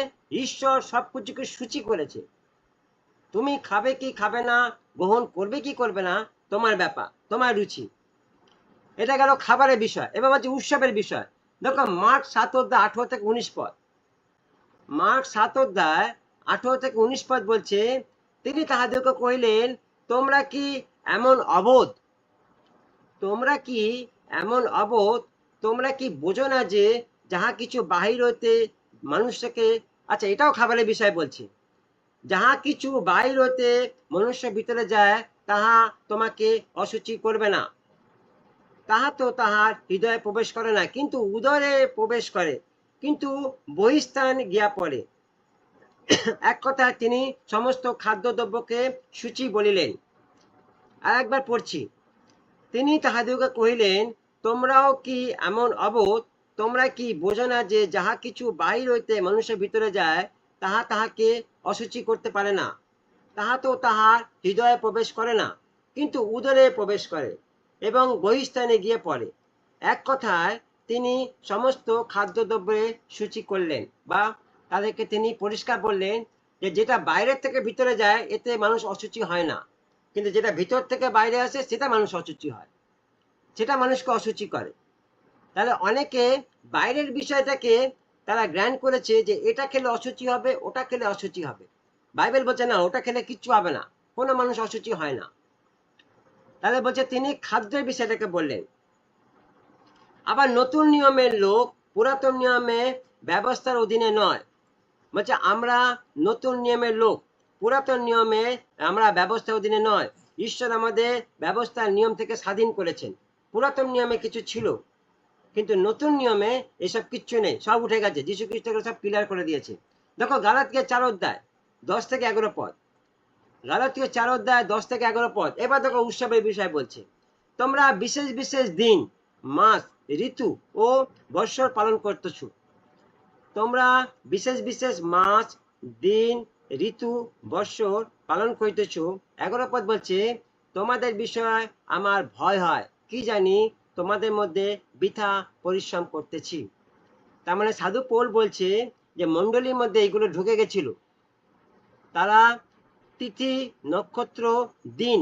Speaker 1: ঈশ্বর সবকিছুকে সূচি করেছে, তুমি খাবে কি খাবে না, গ্রহণ করবে কি করবে না, তোমার ব্যাপার, তোমার রুচি। এটা গেল খাবারের বিষয়। এবার বলছে উৎসবের বিষয়। দেখো মার্ক 7 অধ্যায় 18 থেকে 19 পদ, মার্ক 7 অধ্যায় 18 থেকে 19 পদ বলছে, তিনি তাহাদেরকে কহিলেন, তোমরা কি এমন অবোধ, তোমরা কি এমন অবোধ, তোমরা কি বোঝো না যে যাহা কিছু বাহির হইতে মানুষকে, আচ্ছা এটাও খাবারের বিষয় বলছে, যাহা কিছু বাহির হইতে মনুষ্য ভিতরে যায় তাহা তোমাকে অসুচি করবে না, তাহা তো তাহার হৃদয়ে প্রবেশ করে না, কিন্তু উদরে প্রবেশ করে, কিন্তু বহিস্থান গিয়া পড়ে। এক কথায় তিনি সমস্ত খাদ্যদ্রব্যকে সূচি বলিলেন। আর একবার পড়ছি, তিনি তাহাদিগকে কহিলেন, তোমরাও কি এমন অবোধ, তোমরা কি বোঝো না যে যাহা কিছু বাহির হইতে মানুষের ভিতরে যায় তাহা তাহাকে অসুচি করতে পারে না, তাহা তো তাহার হৃদয়ে প্রবেশ করে না, কিন্তু উদরে প্রবেশ করে এবং বহিস্থানে গিয়ে পড়ে। এক কথায় তিনি সমস্ত খাদ্যদ্রব্যে সূচি করলেন, বা তাদেরকে তিনি পরিষ্কার বললেন যে যেটা বাইরের থেকে ভিতরে যায় এতে মানুষ অসুচি হয় না, কিন্তু যেটা ভিতর থেকে বাইরে আসে সেটা মানুষ অসুচি হয়, সেটা মানুষকে অসুচি করে। তাহলে অনেকে বাইরের বিষয়টাকে তারা গ্র্যান্ড করেছে যে এটা খেলে অসুচি হবে, ওটা খেলে অসুচি হবে। বাইবেল বলছে না, ওটা খেলে কিচ্ছু হবে না, কোনো মানুষ অসুচি হয় না। তাহলে বলছে তিনি খাদ্যের বিষয়টাকে বললেন। আবার নতুন নিয়মের লোক পুরাতন নিয়মে ব্যবস্থার অধীনে নয়, বলছে আমরা নতুন নিয়মের লোক, পুরাতন নিয়মে আমরা ব্যবস্থার অধীনে নয়। ঈশ্বর আমাদের ব্যবস্থার নিয়ম থেকে স্বাধীন করেছেন। পুরাতন নিয়মে কিছু ছিল, কিন্তু নতুন নিয়মে এসব কিচ্ছু নেই, সব উঠে গেছে, যীশু খ্রিস্ট সব ক্লিয়ার করে দিয়েছে। দেখো গালাতিয়া 4 অধ্যায় 10 থেকে 11 পদ, গালাতিয়া 4 অধ্যায় 10 থেকে 11 পদ। এবার দেখো উৎসবের বিষয় বলছে, তোমরা বিশেষ বিশেষ দিন, মাস, ঋতু ও বৎসর পালন করতেছ, তোমরা বিশেষ বিশেষ মাস, দিন, ঋতু, বৎসর পালন করিতেছ। 11 পদ বলছে, তোমাদের বিষয় আমার ভয় হয়, কি জানি তোমাদের মধ্যে বৃথা পরিশ্রম করতেছি। তার মানে সাধু পৌল বলছে যে মণ্ডলীর মধ্যে এগুলো ঢুকে গেছিল। তারা তিথি, নক্ষত্র, দিন,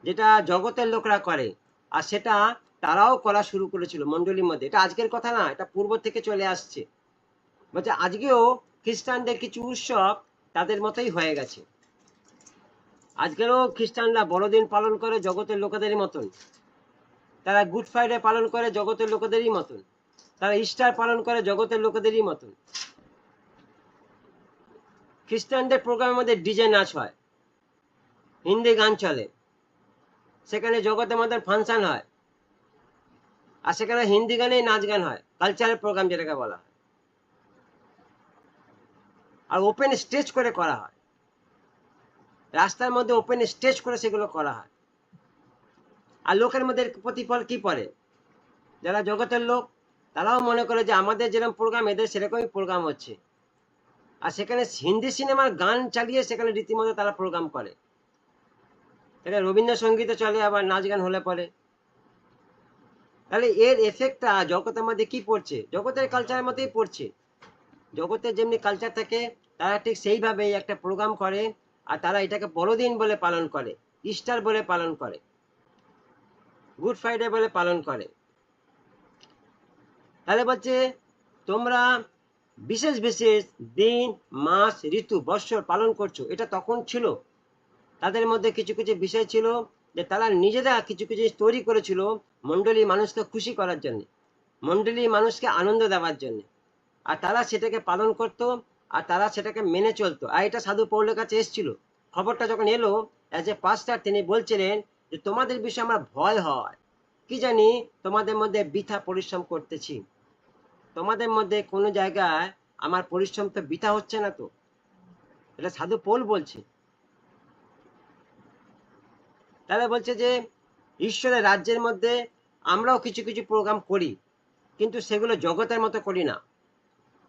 Speaker 1: যেটা জগতের লোকরা করে, আর সেটা তারাও করা শুরু করেছিল মণ্ডলীর মধ্যে। এটা আজকের কথা না, এটা পূর্ব থেকে চলে আসছে। বলছে আজকেও খ্রিস্টানদের কিছু উৎসব তাদের মতোই হয়ে গেছে। আজকেরও খ্রিস্টানরা বড়দিন পালন করে জগতের লোকেদেরই মতন, তারা গুড ফ্রাইডে পালন করে জগতের লোকেদেরই মতন, তারা ইস্টার পালন করে জগতের লোকেদেরই মতন। খ্রিস্টানদের প্রোগ্রামের মধ্যে ডিজে নাচ হয়, হিন্দি গান চলে, সেখানে জগতের মধ্যে ফাংশন হয়, আর সেখানে হিন্দি গানেই নাচ গান হয়, কালচারাল প্রোগ্রাম যেটাকে বলা হয়, আর ওপেন স্টেজ করে করা হয়, রাস্তার মধ্যে ওপেন স্টেজ করে সেগুলো করা হয়। আর লোকের মধ্যে প্রতিফল কি পড়ে, যারা জগতের লোক তারাও মনে করে যে আমাদের যেরকম প্রোগ্রাম এদের সেরকমই প্রোগ্রাম হচ্ছে, আর সেখানে হিন্দি সিনেমার গান চালিয়ে সেখানে রীতিমতো তারা প্রোগ্রাম করে। এটা রবীন্দ্রসঙ্গীতে চলে, আবার নাচ গান হলে পরে। তাহলে এর এফেক্টটা জগতের মধ্যে কি পড়ছে, জগতের কালচারের মধ্যেই পড়ছে। জগতের যেমনি কালচার থাকে তারা ঠিক সেইভাবেই একটা প্রোগ্রাম করে, আর তারা এটাকে বড়দিন বলে পালন করে, ইস্টার বলে পালন করে, গুড ফ্রাইডে বলে পালন করে। তাহলে বলছে তোমরা বিশেষ বিশেষ দিন, মাস, ঋতু, বৎসর পালন করছো। এটা তখন ছিল, তাদের মধ্যে কিছু কিছু বিষয় ছিল যে তারা নিজেরা কিছু কিছু তৈরি করেছিল মণ্ডলী মানুষকে খুশি করার জন্য, মণ্ডলী মানুষকে আনন্দ দেওয়ার জন্য, আর তারা সেটাকে পালন করতো, আর তারা সেটাকে মেনে চলতো। আর এটা সাধু পৌলের কাছে এসেছিল, খবরটা যখন এলো অ্যাজ এ পাস্টার তিনি বলছিলেন যে তোমাদের বিষয়ে আমার ভয় হয়, কি জানি তোমাদের মধ্যে বৃথা পরিশ্রম করতেছি, তোমাদের মধ্যে কোনো জায়গায় আমার পরিশ্রম তো বৃথা হচ্ছে না তো। এটা সাধু পৌল বলছে। তাহলে বলছে যে ঈশ্বরের রাজ্যের মধ্যে আমরাও কিছু কিছু প্রোগ্রাম করি, কিন্তু সেগুলো জগতের মতো করি না,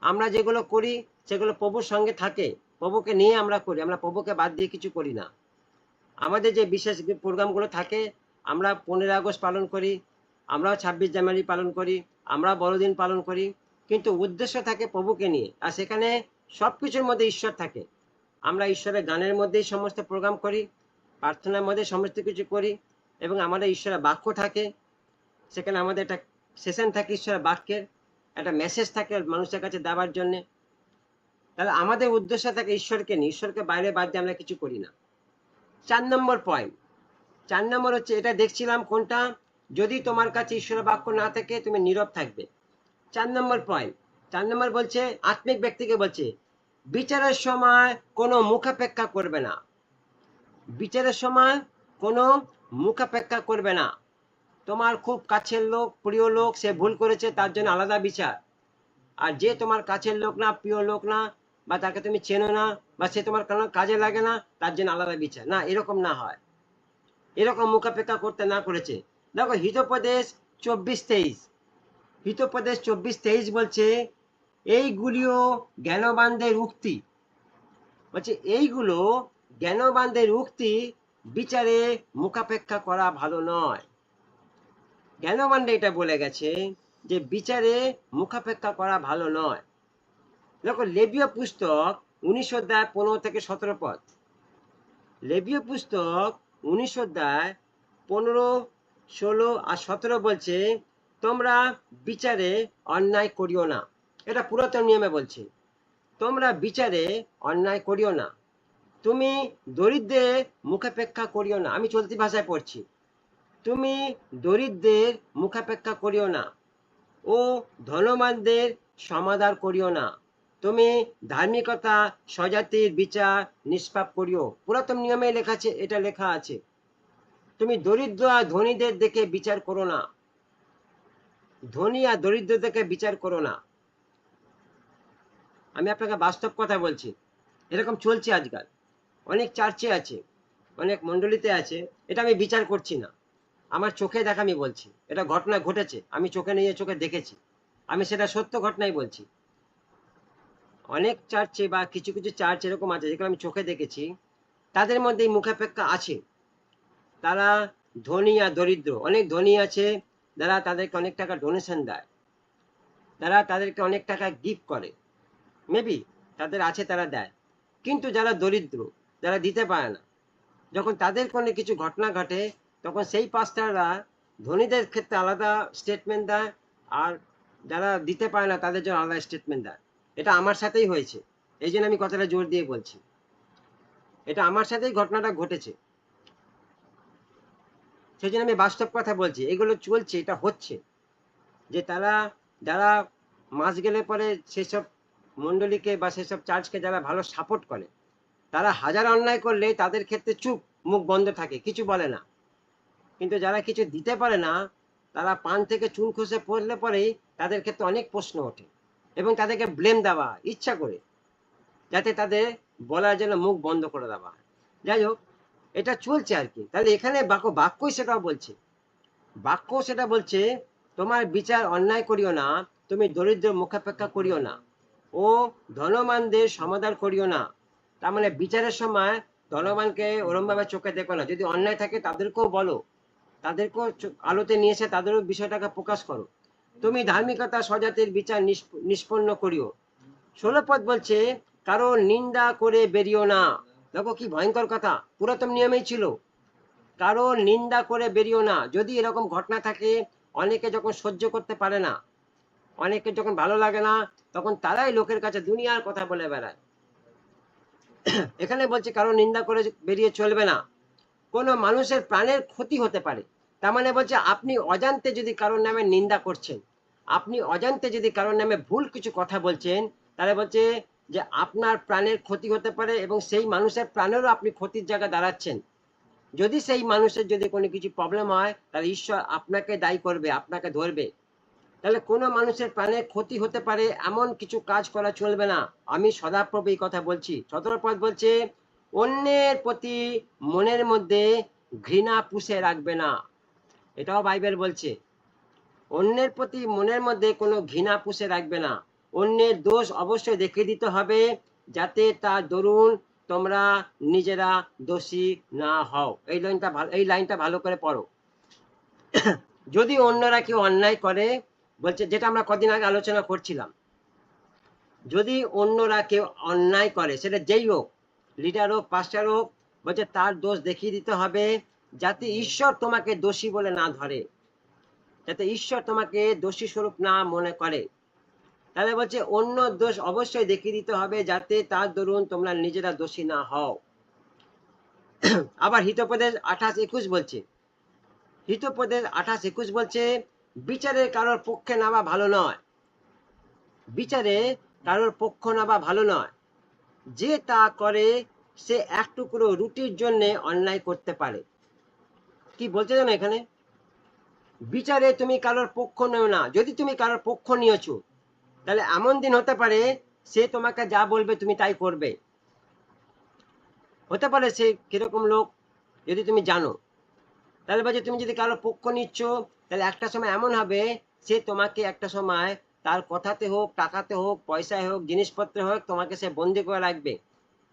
Speaker 1: আমরা যেগুলো করি সেগুলো প্রভুর সঙ্গে থাকে, প্রভুকে নিয়ে আমরা করি, আমরা প্রভুকে বাদ দিয়ে কিছু করি না। আমাদের যে বিশেষ প্রোগ্রামগুলো থাকে, আমরা 15 আগস্ট পালন করি, আমরাও 26 জানুয়ারি পালন করি, আমরা বড়দিন পালন করি, কিন্তু উদ্দেশ্য থাকে প্রভুকে নিয়ে, আর সেখানে সব কিছুর মধ্যে ঈশ্বর থাকে। আমরা ঈশ্বরের গানের মধ্যেই সমস্ত প্রোগ্রাম করি, প্রার্থনার মধ্যে সমস্ত কিছু করি, এবং আমাদের ঈশ্বরের বাক্য থাকে, সেখানে আমাদের একটা সেশন থাকে ঈশ্বরের বাক্যের, একটা মেসেজ থাকে মানুষের কাছে দেওয়ার জন্য। তাহলে আমাদের উদ্দেশ্য থাকে ঈশ্বরকে নিয়ে, ঈশ্বরকে বাইরে বাদ দিয়ে আমরা কিছু করি না। 4 নম্বর পয়েন্ট, 4 নম্বর হচ্ছে, এটা দেখছিলাম কোনটা, যদি তোমার কাছে ঈশ্বরের বাক্য না থাকে তুমি নীরব থাকবে। 4 নম্বর পয়েন্ট, 4 নম্বর বলছে, আত্মিক ব্যক্তিকে বলছে, বিচারের সময় কোনো মুখাপেক্ষা করবে না। বিচারের সময় কোনো মুখাপেক্ষা করবে না। তোমার খুব কাছের লোক, প্রিয় লোক, সে ভুল করেছে, তার জন্য আলাদা বিচার। আর যে তোমার কাছের লোক না, প্রিয় লোক না, বা তাকে তুমি চেনো না, বা সে তোমার কোনো কাজে লাগে না, তার জন্য আলাদা বিচার না, এরকম না হয়, এরকম মুখাপেক্ষা করতে না করেছে। দেখো হিতোপদেশ 24:23, হিতোপদেশ 24:23 বলছে, এইগুলিও জ্ঞানবানদের উক্তি, বলছে এইগুলো জ্ঞানবানদের উক্তি, বিচারে মুখাপেক্ষা করা ভালো নয়। জ্ঞানবানরা এটা বলে গেছে যে বিচারে মুখাপেক্ষা করা ভালো নয়। দেখো লেবীয় পুস্তক 19 অধ্যায় 15 থেকে 17 পদ, লেবীয় পুস্তক 19 অধ্যায় 15, 16 আর 17 বলছে, তোমরা বিচারে অন্যায় করিও না। এটা পুরাতন নিয়মে বলছে, তোমরা বিচারে অন্যায় করিও না, তুমি দরিদ্রের মুখাপেক্ষা করিও না। আমি চলতি ভাষায় পড়ছি, তুমি দরিদ্রের মুখাপেক্ষা করিও না ও ধনবানদের সমাদর করিও না, তুমি ধার্মিকতা স্বজাতির বিচার নিষ্পাপ করিও। পুরাতন নিয়মে লেখা আছে, এটা লেখা আছে, তুমি দরিদ্র আর ধনীদের দেখে বিচার করো না, ধনী আর দরিদ্র দেখে বিচার করো না। আমি আপনাকে বাস্তব কথা বলছি, এরকম চলছে আজকাল, অনেক চার্চে আছে, অনেক মণ্ডলীতে আছে। এটা আমি বিচার করছি না, আমার চোখে দেখা আমি বলছি, এটা ঘটনা ঘটেছে, আমি চোখে নিয়ে চোখে দেখেছি, আমি সেটা সত্য ঘটনাই বলছি। অনেক চার্চে বা কিছু কিছু চার্চ এরকম আছে যেগুলো আমি চোখে দেখেছি, তাদের মধ্যে এই মুখাপেক্ষা আছে। তারা ধনী আর দরিদ্র, অনেক ধনী আছে যারা তাদেরকে অনেক টাকা ডোনেশন দেয়, তারা তাদেরকে অনেক টাকা গিফট করে, মেবি তাদের আছে তারা দেয়, কিন্তু যারা দরিদ্র, যারা দিতে পারে না, যখন তাদের কোনো কিছু ঘটনা ঘটে, তখন সেই পাস্টাররা ধনীদের ক্ষেত্রে আলাদা স্টেটমেন্ট দেয়, আর যারা দিতে পারে না তাদের জন্য আলাদা স্টেটমেন্ট দেয়। এটা আমার সাথেই হয়েছে, এই জন্য আমি কথাটা জোর দিয়ে বলছি, এটা আমার সাথেই ঘটনাটা ঘটেছে, সেই জন্য আমি বাস্তব কথা বলছি। এগুলো চলছে, এটা হচ্ছে, যে তারা যারা মাস গেলে পরে সেসব মণ্ডলীকে বা সেসব চার্চকে যারা ভালো সাপোর্ট করে, তারা হাজার অন্যায় করলে তাদের ক্ষেত্রে চুপ, মুখ বন্ধ থাকে, কিছু বলে না। কিন্তু যারা কিছু দিতে পারে না, তারা পান থেকে চুন খসে পড়লে পরেই তাদের ক্ষেত্রে অনেক প্রশ্ন ওঠে, এবং তাদেরকে ব্লেম দেওয়া ইচ্ছা করে, যাতে তাদের বলার জন্য মুখ বন্ধ করে দেওয়া হয়। যাই হোক, এটা চলছে আর কি। তাহলে এখানে বাক্যই সেটাও বলছে, বাক্য সেটা বলছে, তোমার বিচার অন্যায় করিও না, তুমি দরিদ্র মুখাপেক্ষা করিও না ও ধনবানদের সমাদর করিও না। তার মানে বিচারের সময় ধনবানকে ওরম ভাবে চোখে দেখো না, যদি অন্যায় থাকে তাদেরকেও বলো, তাদেরকেও আলোতে নিয়ে এসে তাদেরও বিষয়টাকে প্রকাশ করো। তুমি ধার্মিকতা স্বজাতির বিচার নিষ্পন্ন করিও। 16 পদ বলছে, কারো নিন্দা করে বেরিও না। দেখো কি ভয়ঙ্কর কথা, পুরাতন নিয়মেই ছিল, কারো নিন্দা করে বেরিও না। যদি এরকম ঘটনা থাকে, অনেকে যখন সহ্য করতে পারে না, অনেকে যখন ভালো লাগে না, তখন তারাই লোকের কাছে দুনিয়ার কথা বলে বেড়ায়। এখানে বলছে কারো নিন্দা করে বেরিয়ে চলবে না, কোনো মানুষের প্রাণের ক্ষতি হতে পারে। তার মানে বলছে আপনি অজান্তে যদি কারোর নামে নিন্দা করছেন, আপনি অজান্তে যদি কারোর নামে ভুল কিছু কথা বলছেন, তাহলে বলছে যে আপনার প্রাণের ক্ষতি হতে পারে, এবং সেই মানুষের প্রাণেরও আপনি ক্ষতির জায়গায় দাঁড়াচ্ছেন। যদি সেই মানুষের যদি কোনো কিছু প্রবলেম হয়, তাহলে ঈশ্বর আপনাকে দায়ী করবে, আপনাকে ধরবে। তাহলে কোনো মানুষের প্রাণের ক্ষতি হতে পারে এমন কিছু কাজ করা চলবে না। আমি সদাপ্রভু এই কথা বলছি। 17 পদ বলছে, অন্যের প্রতি মনের মধ্যে ঘৃণা পুষে রাখবে না। এটাও বাইবেল বলছে, অন্যের প্রতি মনের মধ্যে কোনো ঘৃণা পুষে রাখবে না। অন্যের দোষ অবশ্যই দেখিয়ে দিতে হবে, যাতে তার দরুন তোমরা নিজেরা দোষী না হও। এই লাইনটা ভালো করে পড়ো। যদি অন্যরা কেউ অন্যায় করে, বলছে যেটা আমরা কদিন আগে আলোচনা করছিলাম, যদি অন্যরা কেউ অন্যায় করে, সেটা যেই হোক, লিডার হোক, পাস্টার হোক, বলছে তার দোষ দেখিয়ে দিতে হবে, যাতে ঈশ্বর তোমাকে দোষী বলে না ধরে, যাতে ঈশ্বর তোমাকে দোষী স্বরূপ না মনে করে। তাহলে বলছে অন্য দোষ অবশ্যই দেখিয়ে দিতে হবে, যাতে তার দরুন তোমরা নিজেরা দোষী না হও। আবার হিতোপদেশ 28-21 বলছে, হিতোপদেশ 28-21 বলছে, বিচারে কারোর পক্ষে নেওয়া ভালো নয়, বিচারে কারোর পক্ষ নেওয়া ভালো নয়। যে তা করে সে এক টুকরো রুটির জন্য অন্যায় করতে পারে। কি বলছে জানো এখানে? বিচারে তুমি কারোর পক্ষ নেও না। যদি তুমি কারোর পক্ষ নিয়েছো, তাহলে এমন দিন হতে পারে সে তোমাকে যা বলবে তুমি তাই করবে। হতে পারে সে কিরকম লোক যদি তুমি জানো। তাহলে বলছে তুমি যদি কারোর পক্ষ নিচ্ছ, তাহলে একটা সময় এমন হবে সে তোমাকে একটা সময় তার কথাতে হোক, টাকাতে হোক, পয়সায় হোক, জিনিসপত্রে হোক, তোমাকে সে বন্দি করে রাখবে।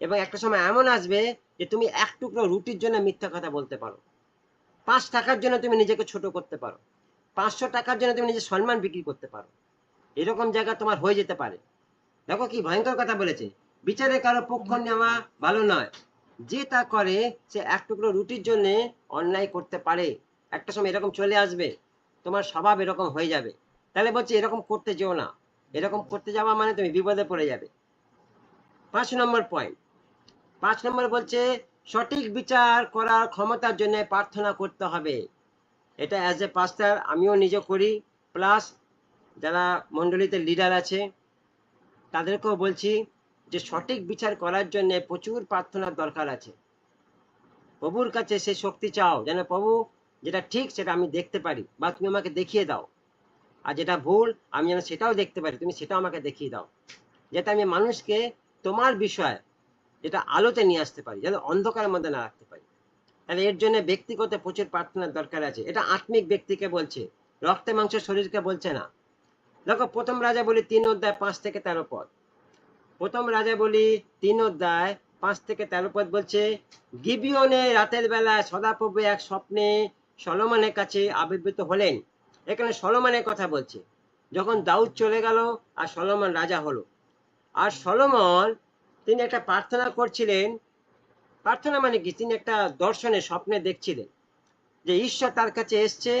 Speaker 1: এবং একটা সময় এমন আসবে যে তুমি এক টুকরো রুটির জন্য মিথ্যা কথা বলতে পারো, 5 টাকার জন্য তুমি নিজেকে ছোট করতে পারো, 500 টাকার জন্য তুমি নিজের সম্মান বিক্রি করতে পারো। এরকম জায়গা তোমার হয়ে যেতে পারে। দেখো কি ভয়ঙ্কর কথা বলেছে, বিচারে কারো পক্ষ নেওয়া ভালো নয়, যে তা করে সে এক টুকরো রুটির জন্য অন্যায় করতে পারে। একটা সময় এরকম চলে আসবে, তোমার স্বভাব এরকম হয়ে যাবে। তাহলে বলছে এরকম করতে যেও না। এরকম করতে যাওয়া মানে তুমি বিপদে পড়ে যাবে। 5 নম্বর পয়েন্ট, 5 নম্বর বলছে সঠিক বিচার করার ক্ষমতার জন্য প্রার্থনা করতে হবে। এটা অ্যাজ এ পাস্টার আমিও নিজে করি, প্লাস যারা মণ্ডলীতে লিডার আছে তাদেরকেও বলছি যে সঠিক বিচার করার জন্য প্রচুর প্রার্থনার দরকার আছে। প্রভুর কাছে সে শক্তি চাও, যেন প্রভু যেটা ঠিক সেটা আমি দেখতে পারি, বা তুমি আমাকে দেখিয়ে দাও, আর যেটা ভুল আমি যেন সেটাও দেখতে পারি, তুমি সেটাও আমাকে দেখিয়ে দাও, যাতে আমি মানুষকে তোমার বিষয় যেটা আলোতে নিয়ে আসতে পারি, যেন অন্ধকারের মধ্যে না রাখতে পারি। তাহলে এর জন্য ব্যক্তিগত প্রচুর প্রার্থনার দরকার আছে। এটা আত্মিক ব্যক্তিকে বলছে, রক্তে মাংস শরীরকে বলছে না। দেখো প্রথম রাজা বলি 3 অধ্যায় 5 থেকে 13 পদ, প্রথম রাজা বলি 3 অধ্যায় 5 থেকে 13 পদ বলছে, গিবিয়নে রাতের বেলায় সদাপ্রভু এক স্বপ্নে সলোমনের কাছে আবির্ভূত হলেন। এখানে সলোমনের কথা বলছে, যখন দাউদ চলে গেল আর সলোমন রাজা হলো। আর সলোমন তিনি একটা প্রার্থনা করছিলেন। প্রার্থনা মানে কি? তিনি একটা দর্শনে স্বপ্নে দেখছিলেন যে ঈশ্বর তার কাছে এসছে,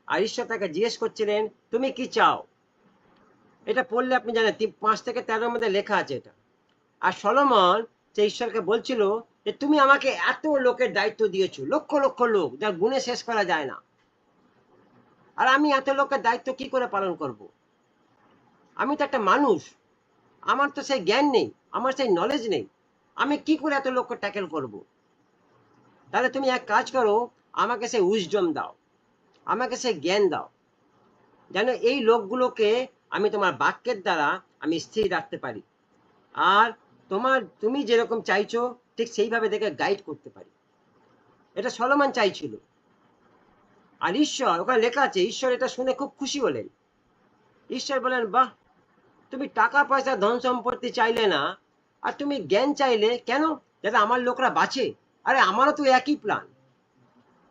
Speaker 1: আর ঈশ্বর তাকে জিজ্ঞেস করছিলেন তুমি কি চাও। এটা পড়লে আপনি জানেন 5 থেকে 13 মধ্যে লেখা আছে এটা। আর সলোমন সে ঈশ্বরকে বলছিল যে তুমি আমাকে এত লোকের দায়িত্ব দিয়েছো, লক্ষ লক্ষ লোক, যা গুণে শেষ করা যায় না, আর আমি এত লোকের দায়িত্ব কি করে পালন করব? আমি তো একটা মানুষ, আমার তো সেই জ্ঞান নেই, আমার সেই নলেজ নেই, আমি কি করে এত লোককে ট্যাকেল করব? তাহলে তুমি এক কাজ করো, আমাকে সেই উইজডম দাও, আমাকে সেই জ্ঞান দাও, যেন এই লোকগুলোকে আমি তোমার বাক্যের দ্বারা আমি স্থির রাখতে পারি, আর তুমি যেরকম চাইছো ঠিক সেইভাবে দেখে গাইড করতে পারি। এটা সলোমন চাইছিল। আর ঈশ্বর, ওখানে লেখা আছে, ঈশ্বর এটা শুনে খুব খুশি হলেন। ঈশ্বর বলেন বাহ, তুমি টাকা পয়সা ধন সম্পত্তি চাইলে না, আর তুমি জ্ঞান চাইলে কেন? যাতে আমার লোকরা বাঁচে। আরে আমারও তো একই প্ল্যান,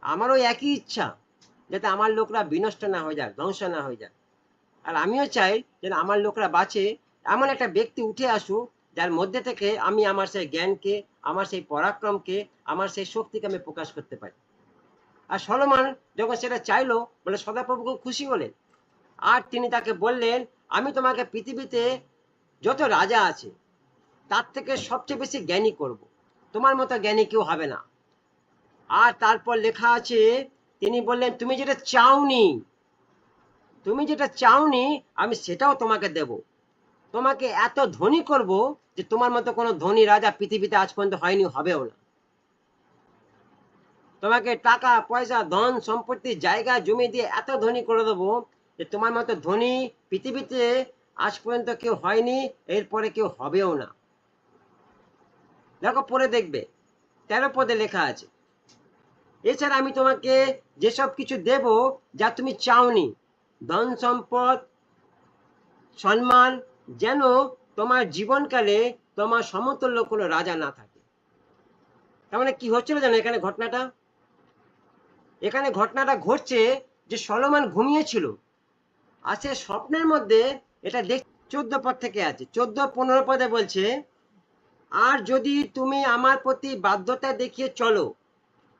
Speaker 1: আমারও একই ইচ্ছা, যাতে আমার লোকরা বিনষ্ট না হয়ে যায়, ধ্বংস না হয়ে যায়। আর আমিও চাই যেন আমার লোকরা বাঁচে, এমন একটা ব্যক্তি উঠে আসুক যার মধ্যে থেকে আমি আমার সেই জ্ঞানকে, আমার সেই পরাক্রমকে, আমার সেই শক্তিকে আমি প্রকাশ করতে পারি। আর সলোমন যখন সেটা চাইলো, বলে সদাপ্রভু খুব খুশি হলেন। আর তিনি তাকে বললেন আমি তোমাকে পৃথিবীতে যত রাজা আছে তার থেকে সবচেয়ে বেশি জ্ঞানী করব, তোমার মতো জ্ঞানী কেউ হবে না। আর তারপর লেখা আছে, তিনি বললেন তুমি যেটা চাওনি আমি সেটাও তোমাকে দেব, তোমাকে এত ধনী করব যে তোমার মতো কোনো ধনী রাজা পৃথিবীতে আজ পর্যন্ত হয়নি, হবেও না। তোমাকে টাকা পয়সা ধন সম্পত্তি জায়গা জমি দিয়ে এত ধনী করে দেবো যে তোমার মতো ধনী পৃথিবীতে আজ পর্যন্ত কেউ হয়নি, এরপরে কেউ হবেও না। দেখো পরে দেখবে 13 পদে লেখা আছে, এছাড়া আমি তোমাকে যেসব কিছু দেব যা তুমি চাওনি, ধন সম্পদ সম্মান যেন তোমার জীবনকালে তোমার সমতুল্য কোনো রাজা না থাকে। তার মানে কি হচ্ছিল জানো এখানে ঘটনাটা? এখানে ঘটনাটা ঘটছে যে সলোমন ঘুমিয়েছিল, আর সে স্বপ্নের মধ্যে এটা দেখ 14 পদ থেকে আছে, 14-15 পদে বলছে, আর যদি তুমি আমার প্রতি বাধ্যতা দেখিয়ে চলো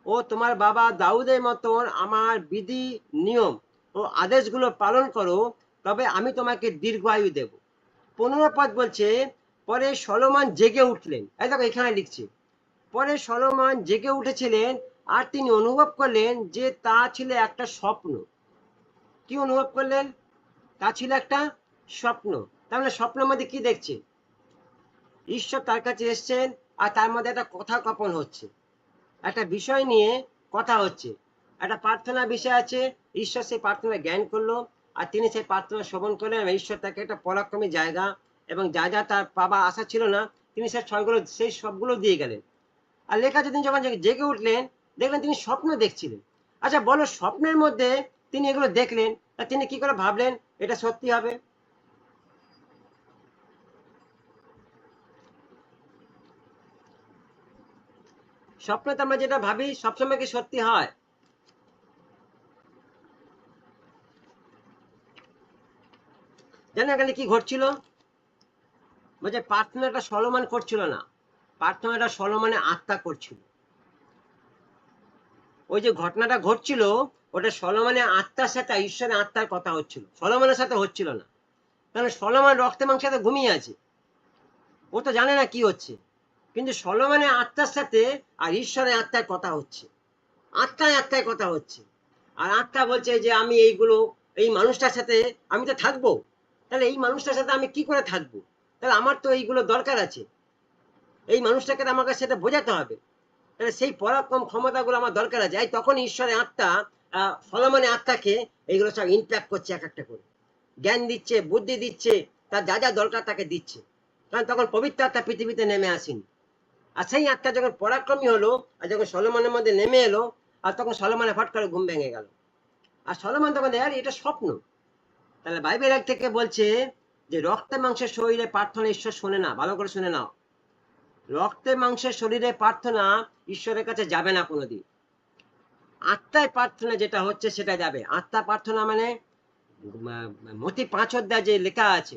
Speaker 1: ও তোমার বাবা দাউদের মতন আমার বিধি নিয়ম ও আদেশগুলো পালন করো, তবে আমি তোমাকে দীর্ঘায়ু দেব। 15 পদ বলছে, পরে সলোমন জেগে উঠলেন। এই দেখো এখানে লিখছে, পরে সলোমন জেগে উঠেছিলেন আর তিনি অনুভব করলেন যে তা ছিল একটা স্বপ্ন। কি অনুভব করলেন? তা ছিল একটা স্বপ্ন। তার মানে স্বপ্নের মধ্যে কি দেখছে? ঈশ্বর তার কাছে এসছেন, আর তার মধ্যে একটা কথা কপন হচ্ছে, একটা বিষয় নিয়ে কথা হচ্ছে, একটা প্রার্থনা বিষয় আছে। ঈশ্বর সেই প্রার্থনা জ্ঞান করলো, আর তিনি সেই প্রার্থনা শ্রবণ করলেন, এবং ঈশ্বর তাকে একটা পরাক্রমী জায়গা এবং যা যা তার পাবা আশা ছিল না, তিনি সেই সবগুলো দিয়ে গেলেন। আর লেখা আছে তিনি যখন জেগে উঠলেন, দেখলেন তিনি স্বপ্ন দেখছিলেন। আচ্ছা বলো, স্বপ্নের মধ্যে তিনি এগুলো দেখলেন, তা তিনি কি করে ভাবলেন এটা সত্যি হবে? স্বপ্নে তো আমরা যেটা ভাবি সবসময় কি সত্যি হয়? জানো এখানে কি ঘটছিল? বলছে প্রার্থনাটা সলোমন করছিল না, প্রার্থনাটা সলোমনের আত্মা করছিল। ওই যে ঘটনাটা ঘটছিল, ওটা সলোমনের আত্মার সাথে ঈশ্বরের আত্মার কথা হচ্ছিল, সলোমনের সাথে হচ্ছিল না। কারণ সলোমন রক্তে মাংসের সাথে ঘুমিয়ে আছে, ও তো জানে না কি হচ্ছে, কিন্তু সলোমনের আত্মার সাথে আর ঈশ্বরের আত্মার কথা হচ্ছে, আত্মায় আত্মায় কথা হচ্ছে। আর আত্মা বলছে যে আমি এইগুলো, এই মানুষটার সাথে আমি তো থাকবো, তাহলে এই মানুষটার সাথে আমি কি করে থাকবো? তাহলে আমার তো এইগুলো দরকার আছে, এই মানুষটাকে আমাকে সেটা বোঝাতে হবে, তাহলে সেই পরাক্রম ক্ষমতাগুলো আমার দরকার আছে। এই তখন ঈশ্বরের আত্মা সলোমনের আত্মাকে এইগুলো সব ইনপ্যাক্ট করছে, এক একটা করে জ্ঞান দিচ্ছে, বুদ্ধি দিচ্ছে, তার যা যা দরকার তাকে দিচ্ছে। কারণ তখন পবিত্র আত্মা পৃথিবীতে নেমে আসেনি, আর সেই আত্মা যখন পরাক্রমী হলো আর যখন সলোমনের মধ্যে নেমে এলো, আর তখন সলোমনের ফট করে ঘুম ভেঙে গেল। আর সলোমন তখন দেখে এটা স্বপ্ন। তাহলে বাইবেল এক থেকে বলছে যে রক্তে মাংসের শরীরে প্রার্থনা ঈশ্বর শোনে না। ভালো করে শুনে নাও, রক্তে মাংসের শরীরে প্রার্থনা ঈশ্বরের কাছে যাবে না কোনোদিন। আত্মায় প্রার্থনা যেটা হচ্ছে সেটা যাবে। আত্মা প্রার্থনা মানে মতি 5 অধ্যায় যে লেখা আছে,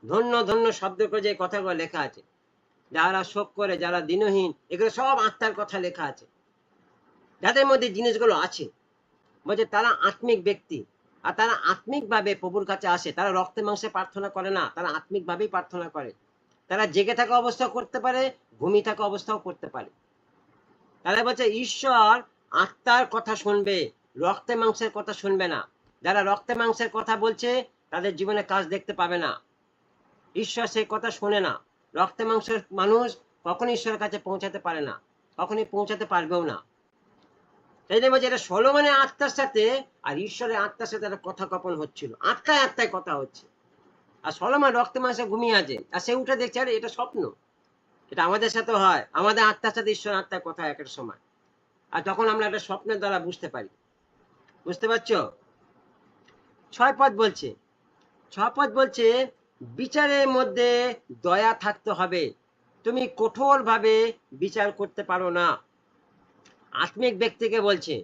Speaker 1: ধন্য ধন্য শব্দ করে যে কথাগুলো লেখা আছে, যারা শোক করে, যারা দিনহীন, এগুলো সব আত্মার কথা লেখা আছে। যাদের মধ্যে জিনিসগুলো আছে, বলছে তারা আত্মিক ব্যক্তি, আর তারা আত্মিকভাবে প্রভুর কাছে আসে। তারা রক্তে মাংসে প্রার্থনা করে না, তারা আত্মিকভাবেই প্রার্থনা করে। তারা জেগে থাকা অবস্থাও করতে পারে, ঘুমিয়ে থাকা অবস্থাও করতে পারে। তাহলে বলছে ঈশ্বর আত্মার কথা শুনবে, রক্তে মাংসের কথা শুনবে না। যারা রক্তে মাংসের কথা বলছে তাদের জীবনে কাজ দেখতে পাবে না, ঈশ্বর সেই কথা শোনে না। রক্তে মাংসের মানুষ কখনই ঈশ্বরের কাছে পৌঁছাতে পারে না, কখনই পৌঁছাতে পারবেও না। তাই জন্য বলছে এটা সলোমনের আত্মার সাথে আর ঈশ্বরের আত্মার সাথে একটা কথা কপন হচ্ছিল, আত্মায় আত্মায় কথা হচ্ছে। আর সলোমন রক্তে মাংসে ঘুমিয়ে আছে, আর সে উঠে দেখছে আরে এটা স্বপ্ন। এটা আমাদের সাথে হয়, আমাদের আত্মার সাথে ঈশ্বর আত্মার কথা হয় একটা সময়, আর তখন আমরা একটা স্বপ্নের দ্বারা বুঝতে পারি। বুঝতে পারছো? 6 পদ বলছে, 6 পদ বলছে বিচারের মধ্যে দয়া থাকতে হবে, তুমি কঠোর ভাবে বিচার করতে পারো না। আত্মিক ব্যক্তিকে বলছে,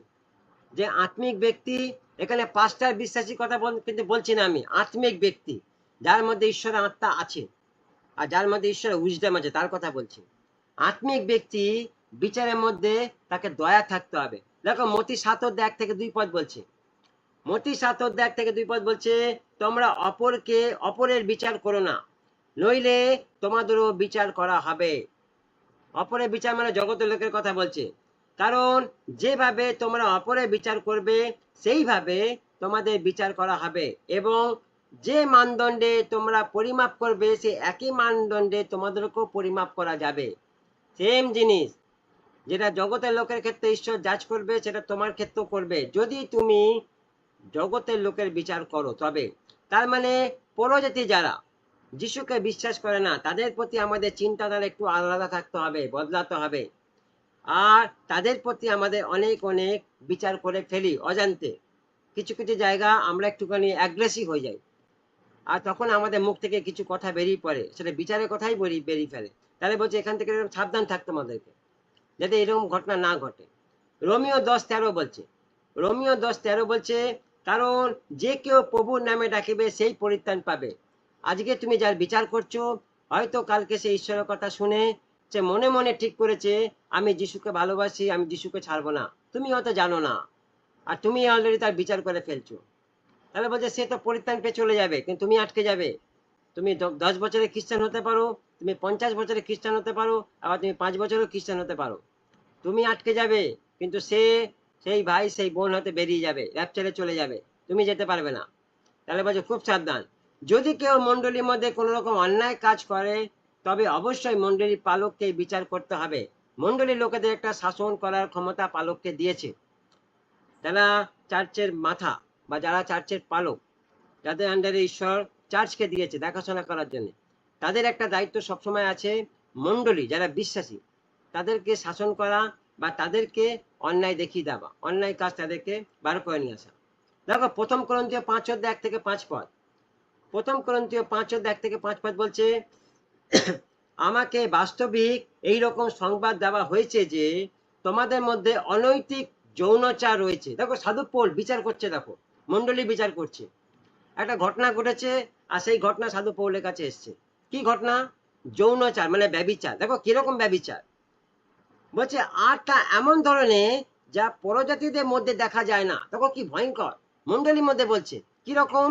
Speaker 1: যে আত্মিক ব্যক্তি, এখানে পাস্টার বিশ্বাসী কথা কিন্তু বলছি না আমি, আত্মিক ব্যক্তি যার মধ্যে ঈশ্বরের আত্মা আছে আর যার মধ্যে ঈশ্বরের উইজডম আছে তার কথা বলছি। আত্মিক ব্যক্তি বিচারের মধ্যে তাকে দয়া থাকতে হবে। দেখো মতি 7 অধ্যায় 1 থেকে 2 পদ বলছে, মতি 7 অধ্যায় 1 থেকে 2 পদ বলছে, তোমরা অপরের বিচার করো না, নইলে তোমাদেরও বিচার করা হবে। অপরের বিচার মানে জগতের লোকের কথা বলছে। কারণ যেভাবে তোমরা অপরের বিচার করবে সেইভাবে তোমাদের বিচার করা হবে, এবং যে মানদণ্ডে তোমরা পরিমাপ করবে সেই একই মানদণ্ডে তোমাদেরকেও পরিমাপ করা যাবে। সেম জিনিস যেটা জগতের লোকের ক্ষেত্রে ঈশ্বর জাজ করবে সেটা তোমার ক্ষেত্রেও করবে, যদি তুমি জগতের লোকের বিচার করো তবে। তার মানে পরজাতি যারা যিশুকে বিশ্বাস করে না তাদের প্রতি আমাদের চিন্তাধারা একটু আলাদা থাকতে হবে, বদলাতে হবে। আর তাদের প্রতি আমাদের অনেক অনেক বিচার করে ফেলি অজান্তে। কিছু কিছু জায়গা আমরা একটুখানি অ্যাগ্রেসিভ হয়ে যাই, আর তখন আমাদের মুখ থেকে কিছু কথা বেরিয়ে পড়ে, সেটা বিচারের কথাই বেরিয়ে ফেলে। তাহলে বলছে এখান থেকে এরকম সাবধান থাকতে আমাদেরকে, যাতে এরকম ঘটনা না ঘটে। রোমিও 10:13 বলছে, রোমিও 10:13 বলছে, কারণ যে কেউ প্রভুর নামে ডাকিবে সেই পরিত্রাণ পাবে। আজকে তুমি যার বিচার করছো, হয়তো কালকে সে ঈশ্বরের কথা শুনে সে মনে মনে ঠিক করেছে আমি যিশুকে ভালোবাসি, আমি যিশুকে ছাড়বো না। তুমি হয়তো জানো না, আর তুমি অলরেডি তার বিচার করে ফেলছো। তাহলে বলছে সে তো পরিত্রাণ পেয়ে চলে যাবে, কিন্তু তুমি আটকে যাবে। তুমি 10 বছরের খ্রিস্টান হতে পারো, তুমি 50 বছরের খ্রিস্টান হতে পারো, আবার তুমি 5 বছরের খ্রিস্টান হতে পারো, তুমি আটকে যাবে। কিন্তু সেই ভাই সেই বোন হতে বেরিয়ে যাবে, র্যাপচারে চলে যাবে, তুমি যেতে পারবে না। তাহলে বলছে খুব সাবধান। যদি কেউ মণ্ডলীর মধ্যে কোনো রকম অন্যায় কাজ করে, তবে অবশ্যই মণ্ডলীর পালককে বিচার করতে হবে। মণ্ডলীর লোকেদের একটা শাসন করার ক্ষমতা পালককে দিয়েছে। তারা চার্চের মাথা বা যারা চার্চের পালক, যাদের আন্ডারে ঈশ্বর চার্চকে দিয়েছে দেখাশোনা করার জন্য, তাদের একটা দায়িত্ব সবসময় আছে। মণ্ডলী যারা বিশ্বাসী তাদেরকে শাসন করা বা তাদেরকে অন্যায় দেখিয়ে দেওয়া, অন্যায় কাজ তাদেরকে বার করে নিয়ে আসা। দেখো 1 করন্থীয় 5:1-5 1 করন্থীয় 5:1-5 বলছে, আমাকে বাস্তবিক এই রকম সংবাদ দেওয়া হয়েছে যে তোমাদের মধ্যে অনৈতিক যৌনচার রয়েছে। দেখো সাধু পৌল বিচার করছে, দেখো মণ্ডলী বিচার করছে, একটা ঘটনা ঘটেছে, আর সেই ঘটনা সাধু পৌলের কাছে এসছে। কি ঘটনা? যৌনচার মানে ব্যভিচার। দেখো কিরকম ব্যভিচার বলছে, আরটা এমন ধরনের যা পরজাতিদের মধ্যে দেখা যায় না। দেখো কি ভয়ঙ্কর, মণ্ডলীর মধ্যে বলছে কিরকম?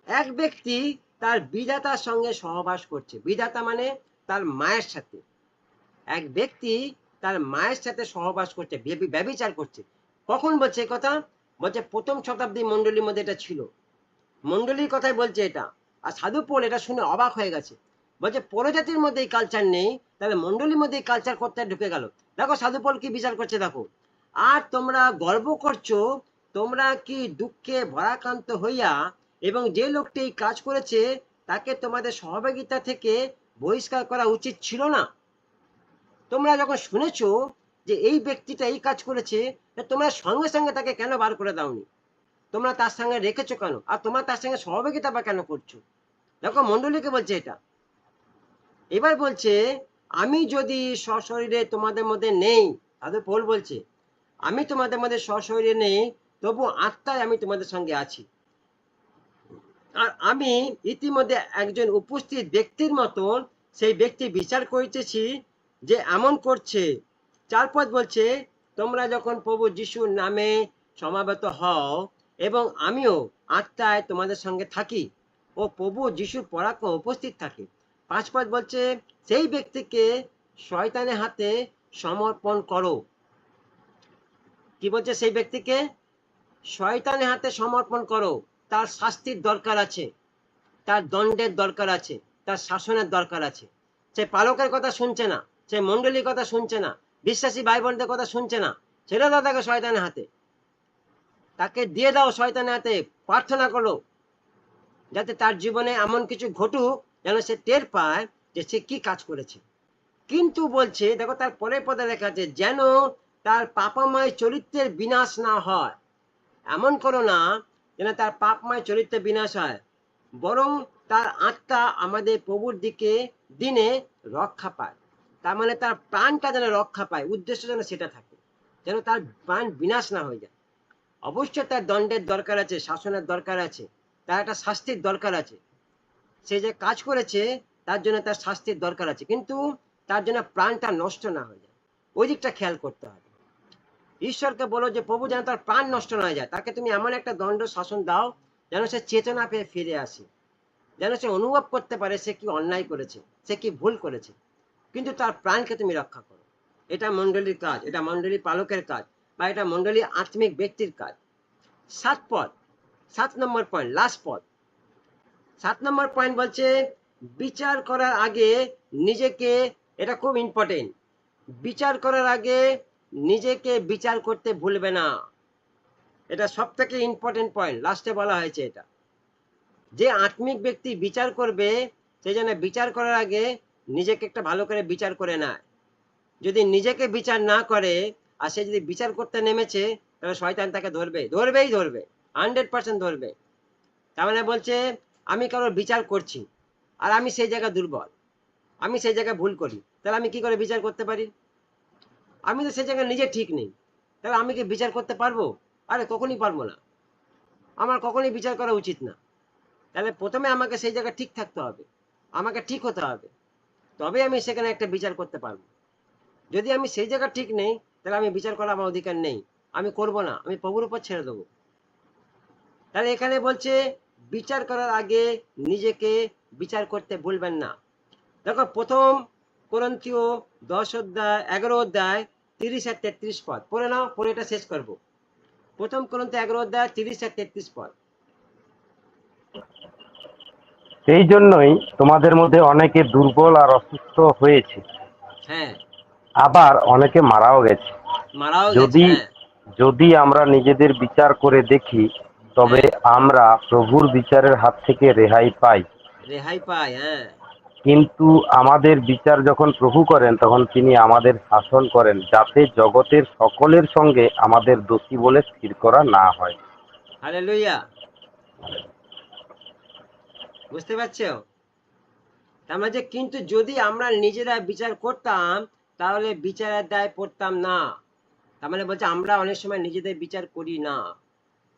Speaker 1: এক ব্যক্তি তার বিধাতার সঙ্গে সহবাস করছে। বিধাতা মানে তার মায়ের সাথে। এক ব্যক্তি তার মায়ের সাথে সহবাস করছে, ব্যভিচার করছে। কখন বলছে কথা? বলছে 1ম শতাব্দী মণ্ডলীর মধ্যে এটা ছিল। মণ্ডলীর কথাই বলছে এটা। আর সাধু পৌল এটা শুনে অবাক হয়ে গেছে, বলছে পরজাতির মধ্যে এই কালচার নেই, তাহলে মণ্ডলীর মধ্যে এই কালচার করতে ঢুকে গেল। দেখো সাধু পৌল কি বিচার করছে দেখো। আর তোমরা গর্ব করছো, তোমরা কি দুঃখে ভরাক্রান্ত হইয়া, এবং যে লোকটি এই কাজ করেছে তাকে তোমাদের সহভাগিতা থেকে বহিষ্কার করা উচিত ছিল না? তোমরা যখন শুনেছো যে এই ব্যক্তিটা এই কাজ করেছে, তোমরা সঙ্গে সঙ্গে তাকে কেন বার করে দাওনি? তোমরা তার সঙ্গে রেখেছো কেন? আর তোমরা তার সঙ্গে সহযোগিতা বা কেন করছো? দেখো মণ্ডলীকে বলছে এটা। এবার বলছে, আমি যদি সশরীরে তোমাদের মধ্যে নেই, সাধু পৌল বলছে, আমি তোমাদের মধ্যে সশরীরে নেই, তবু আত্মায় আমি তোমাদের সঙ্গে আছি। আর আমি ইতিমধ্যে একজন উপস্থিত ব্যক্তির মতন সেই ব্যক্তি বিচার করিতেছি যে এমন করছে। 4 পদ বলছে, তোমরা যখন প্রভু যিশুর নামে সমাবেত হও এবং আমিও আত্মায় তোমাদের সঙ্গে থাকি ও প্রভু যিশুর পরাক্রম উপস্থিত থাকে। 5 পদ বলছে, সেই ব্যক্তিকে শয়তানের হাতে সমর্পণ করো। কি বলছে? সেই ব্যক্তিকে শয়তানের হাতে সমর্পণ করো। তার শাস্তির দরকার আছে, তার দণ্ডের দরকার আছে, তার শাসনের দরকার আছে। সে পালকের কথা শুনছে না, সে মণ্ডলীর কথা শুনছে না, বিশ্বাসী ভাই বোনদের কথা শুনছে না, ছেড়ে দাও তাকে শয়তানের হাতে। তাকে দিয়ে দাও শয়তানের হাতে, প্রার্থনা করো যাতে তার জীবনে এমন কিছু ঘটুক যেন সে টের পায় যে সে কি কাজ করেছে। কিন্তু বলছে, দেখো তার পরের পদে লেখা আছে, যেন তার পাপময় চরিত্রের বিনাশ না হয়। এমন করো না যেন তার পাপময় চরিত্রের বিনাশ হয়, বরং তার আত্মা আমাদের প্রভুর দিনে রক্ষা পায়। তার মানে তার প্রাণটা যেন রক্ষা পায়, উদ্দেশ্য যেন সেটা থাকে, যেন তার প্রাণ বিনাশ না হয়ে যায়। অবশ্যই তার দণ্ডের দরকার আছে, শাসনের দরকার আছে, তার একটা শাস্তির দরকার আছে। সে যে কাজ করেছে তার জন্য তার শাস্তির দরকার আছে, কিন্তু তার জন্য প্রাণটা নষ্ট না হয়ে যায়, ওই দিকটা খেয়াল করতে হবে। ঈশ্বরকে বলো যে প্রভু যেন তার প্রাণ নষ্ট না হয়ে যায়, তাকে তুমি এমন একটা দণ্ড শাসন দাও যেন সে চেতনা পেয়ে ফিরে আসে, যেন সে অনুভব করতে পারে সে কি অন্যায় করেছে, সে কি ভুল করেছে, কিন্তু তার প্রাণকে তুমি রক্ষা করো। এটা মণ্ডলীর কাজ, এটা মণ্ডলীর পালকের কাজ, বা এটা মণ্ডলীর আত্মিক ব্যক্তির কাজ। 7 পদ, 7 নম্বর পয়েন্ট, লাস্ট পদ, 7 নম্বর পয়েন্ট বলছে, বিচার করার আগে নিজেকে, এটা খুব ইম্পর্টেন্ট, বিচার করার আগে নিজেকে বিচার করতে ভুলবে না। এটা সব থেকে ইম্পর্টেন্ট পয়েন্ট, লাস্টে বলা হয়েছে এটা। যে আত্মিক ব্যক্তি বিচার করবে সে যেন বিচার করার আগে নিজেকে একটা ভালো করে বিচার করে নেয়। যদি নিজেকে বিচার না করে আর সে যদি বিচার করতে নেমেছে, তাহলে শয়তান তাকে ধরবে, ধরবেই ধরবে, 100% ধরবে। তার মানে বলছে আমি কারোর বিচার করছি আর আমি সেই জায়গায় দুর্বল, আমি সেই জায়গায় ভুল করি, তাহলে আমি কি করে বিচার করতে পারি? আমি তো সেই জায়গায় নিজে ঠিক নেই, তাহলে আমি কি বিচার করতে পারবো? আরে কখনই পারবো না, আমার কখনই বিচার করা উচিত না। তাহলে প্রথমে আমাকে সেই জায়গায় ঠিক থাকতে হবে, আমাকে ঠিক হতে হবে, তবে আমি সেখানে একটা বিচার করতে পারবো। যদি আমি সেই জায়গা ঠিক নেই, তাহলে আমি বিচার করার আমার অধিকার নেই, আমি করব না, আমি প্রভুর উপর ছেড়ে দেবো। তাহলে এখানে বলছে বিচার করার আগে নিজেকে বিচার করতে ভুলবেন না। দেখো প্রথম কোরিন্থীয় 11 অধ্যায় 30 আর 33 পদ পড়ে নাও, পড়ে এটা শেষ করবো। প্রথম কোরিন্থীয় 11 অধ্যায় 30 আর 33 পদ।
Speaker 6: সেই জন্যই তোমাদের মধ্যে অনেকে দুর্বল আর অসুস্থ হয়েছে,
Speaker 1: হ্যাঁ,
Speaker 6: আবার অনেকে মারাও গেছে।
Speaker 1: মারাও গেছে।
Speaker 6: যদি
Speaker 1: হ্যাঁ
Speaker 6: যদি আমরা নিজেদের বিচার করে দেখি, তবে
Speaker 1: হ্যাঁ,
Speaker 6: আমরা প্রভুর বিচারের হাত থেকে রেহাই পাই।
Speaker 1: রেহাই পাই। হ্যাঁ,
Speaker 6: কিন্তু আমাদের বিচার যখন প্রভু করেন, তখন তিনি আমাদের শাসন করেন, যাতে জগতের সকলের সঙ্গে আমাদের দোষী বলে স্থির করা না হয়।
Speaker 1: হালেলুয়া। বুঝতে পারছো? তার মানে যে কিন্তু যদি আমরা নিজেরা বিচার করতাম, তাহলে বিচারের দায় পড়তাম না। তার মানে বলছে আমরা অনেক সময় নিজেদের বিচার করি না,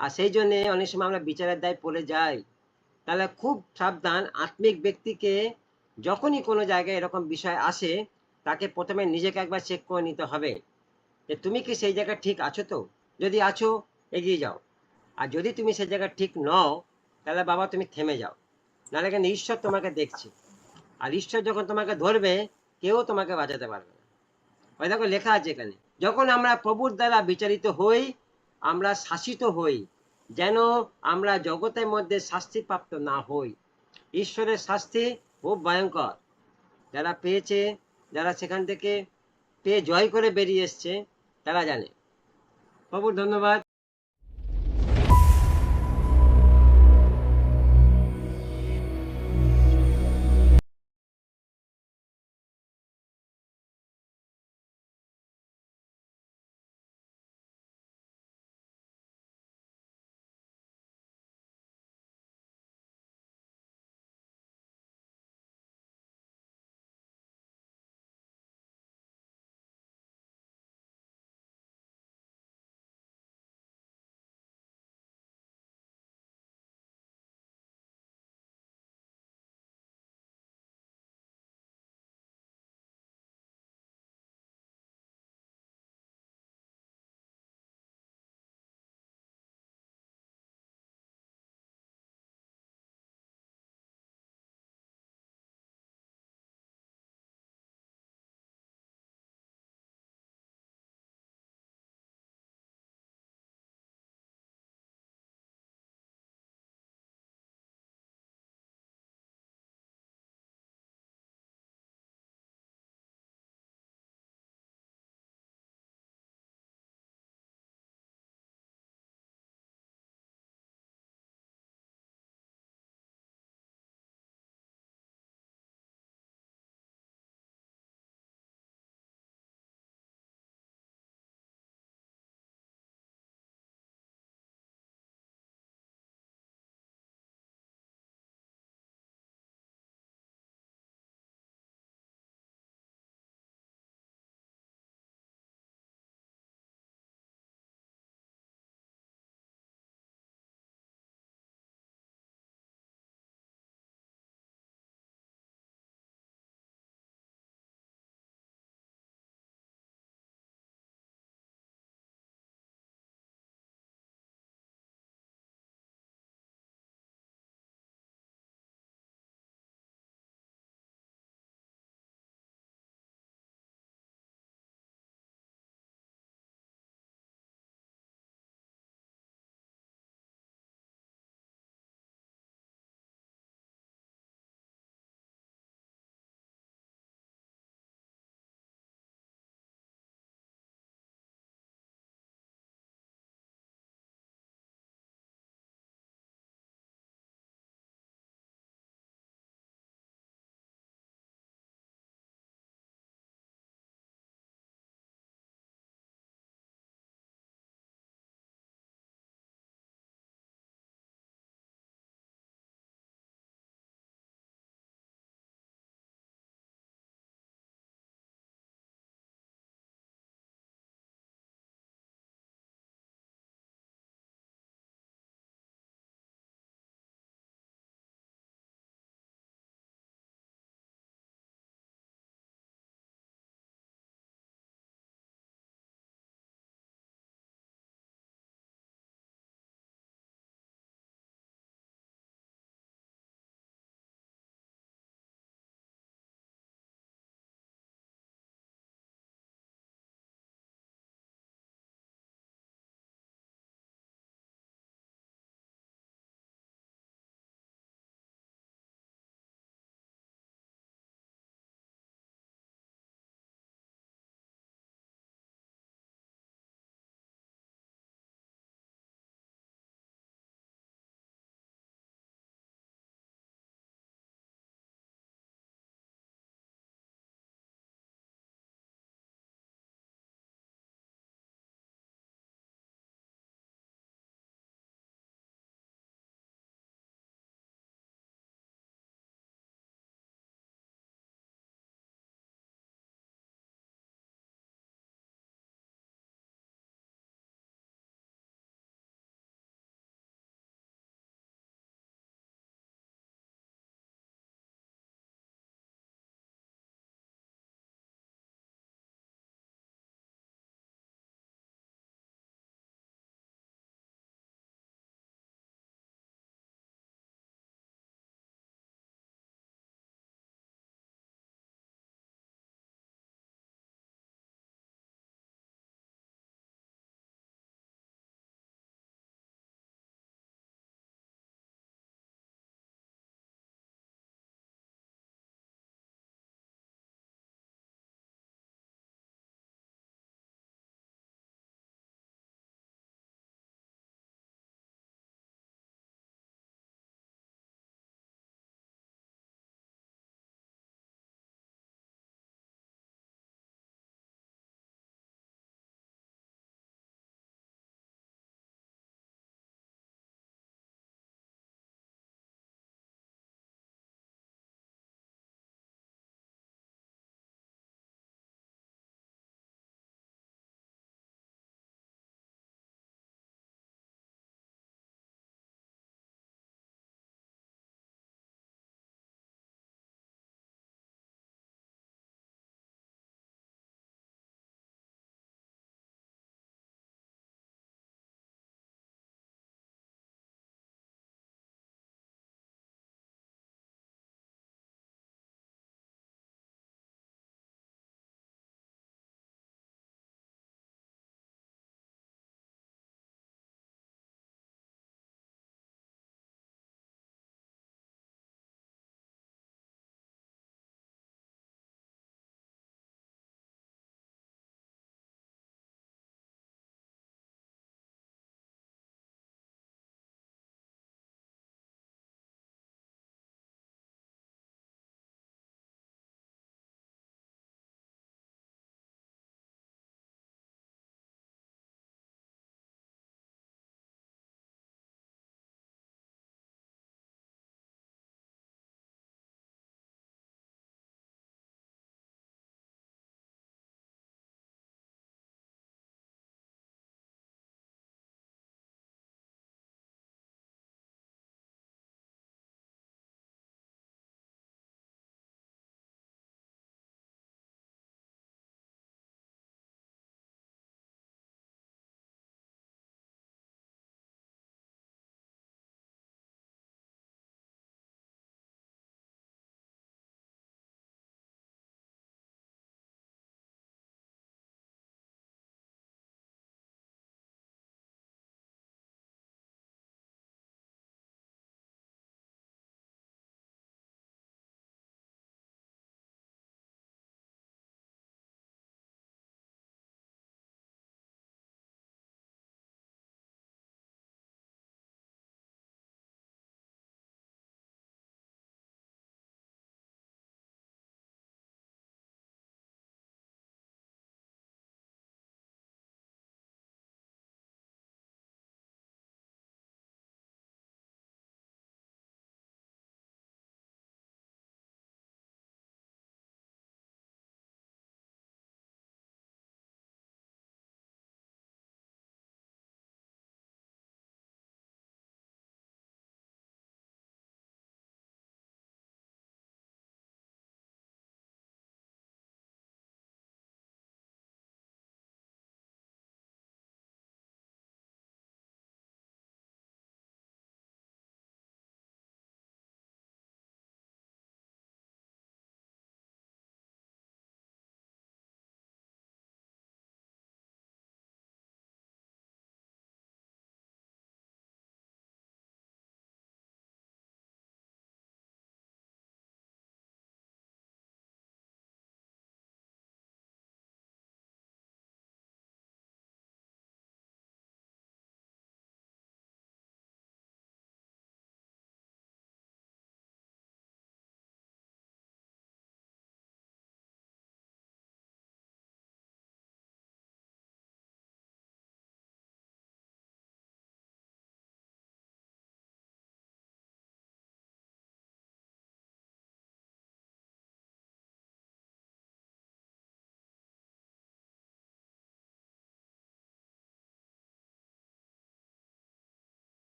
Speaker 1: আর সেই জন্য অনেক সময় আমরা বিচারের দায় পড়ে যাই। তাহলে খুব সাবধান, আত্মিক ব্যক্তিকে যখনই কোনো জায়গায় এরকম বিষয় আসে, তাকে প্রথমে নিজেকে একবার চেক করে নিতে হবে যে তুমি কি সেই জায়গায় ঠিক আছো। তো যদি আছো, এগিয়ে যাও, আর যদি তুমি সেই জায়গায় ঠিক নও, তাহলে বাবা তুমি থেমে যাও, নাহলে কিন্তু ঈশ্বর তোমাকে দেখছে, আর ঈশ্বর যখন তোমাকে ধরবে, কেউ তোমাকে বাঁচাতে পারবে না। ওই দেখো লেখা আছে এখানে, যখন আমরা প্রভুর দ্বারা বিচারিত হই, আমরা শাসিত হই, যেন আমরা জগতের মধ্যে শাস্তিপ্রাপ্ত না হই। ঈশ্বরের শাস্তি খুব ভয়ঙ্কর। যারা পেয়েছে, যারা সেখান থেকে পেয়ে জয় করে বেরিয়ে এসছে, তারা জানে। প্রভুর ধন্যবাদ।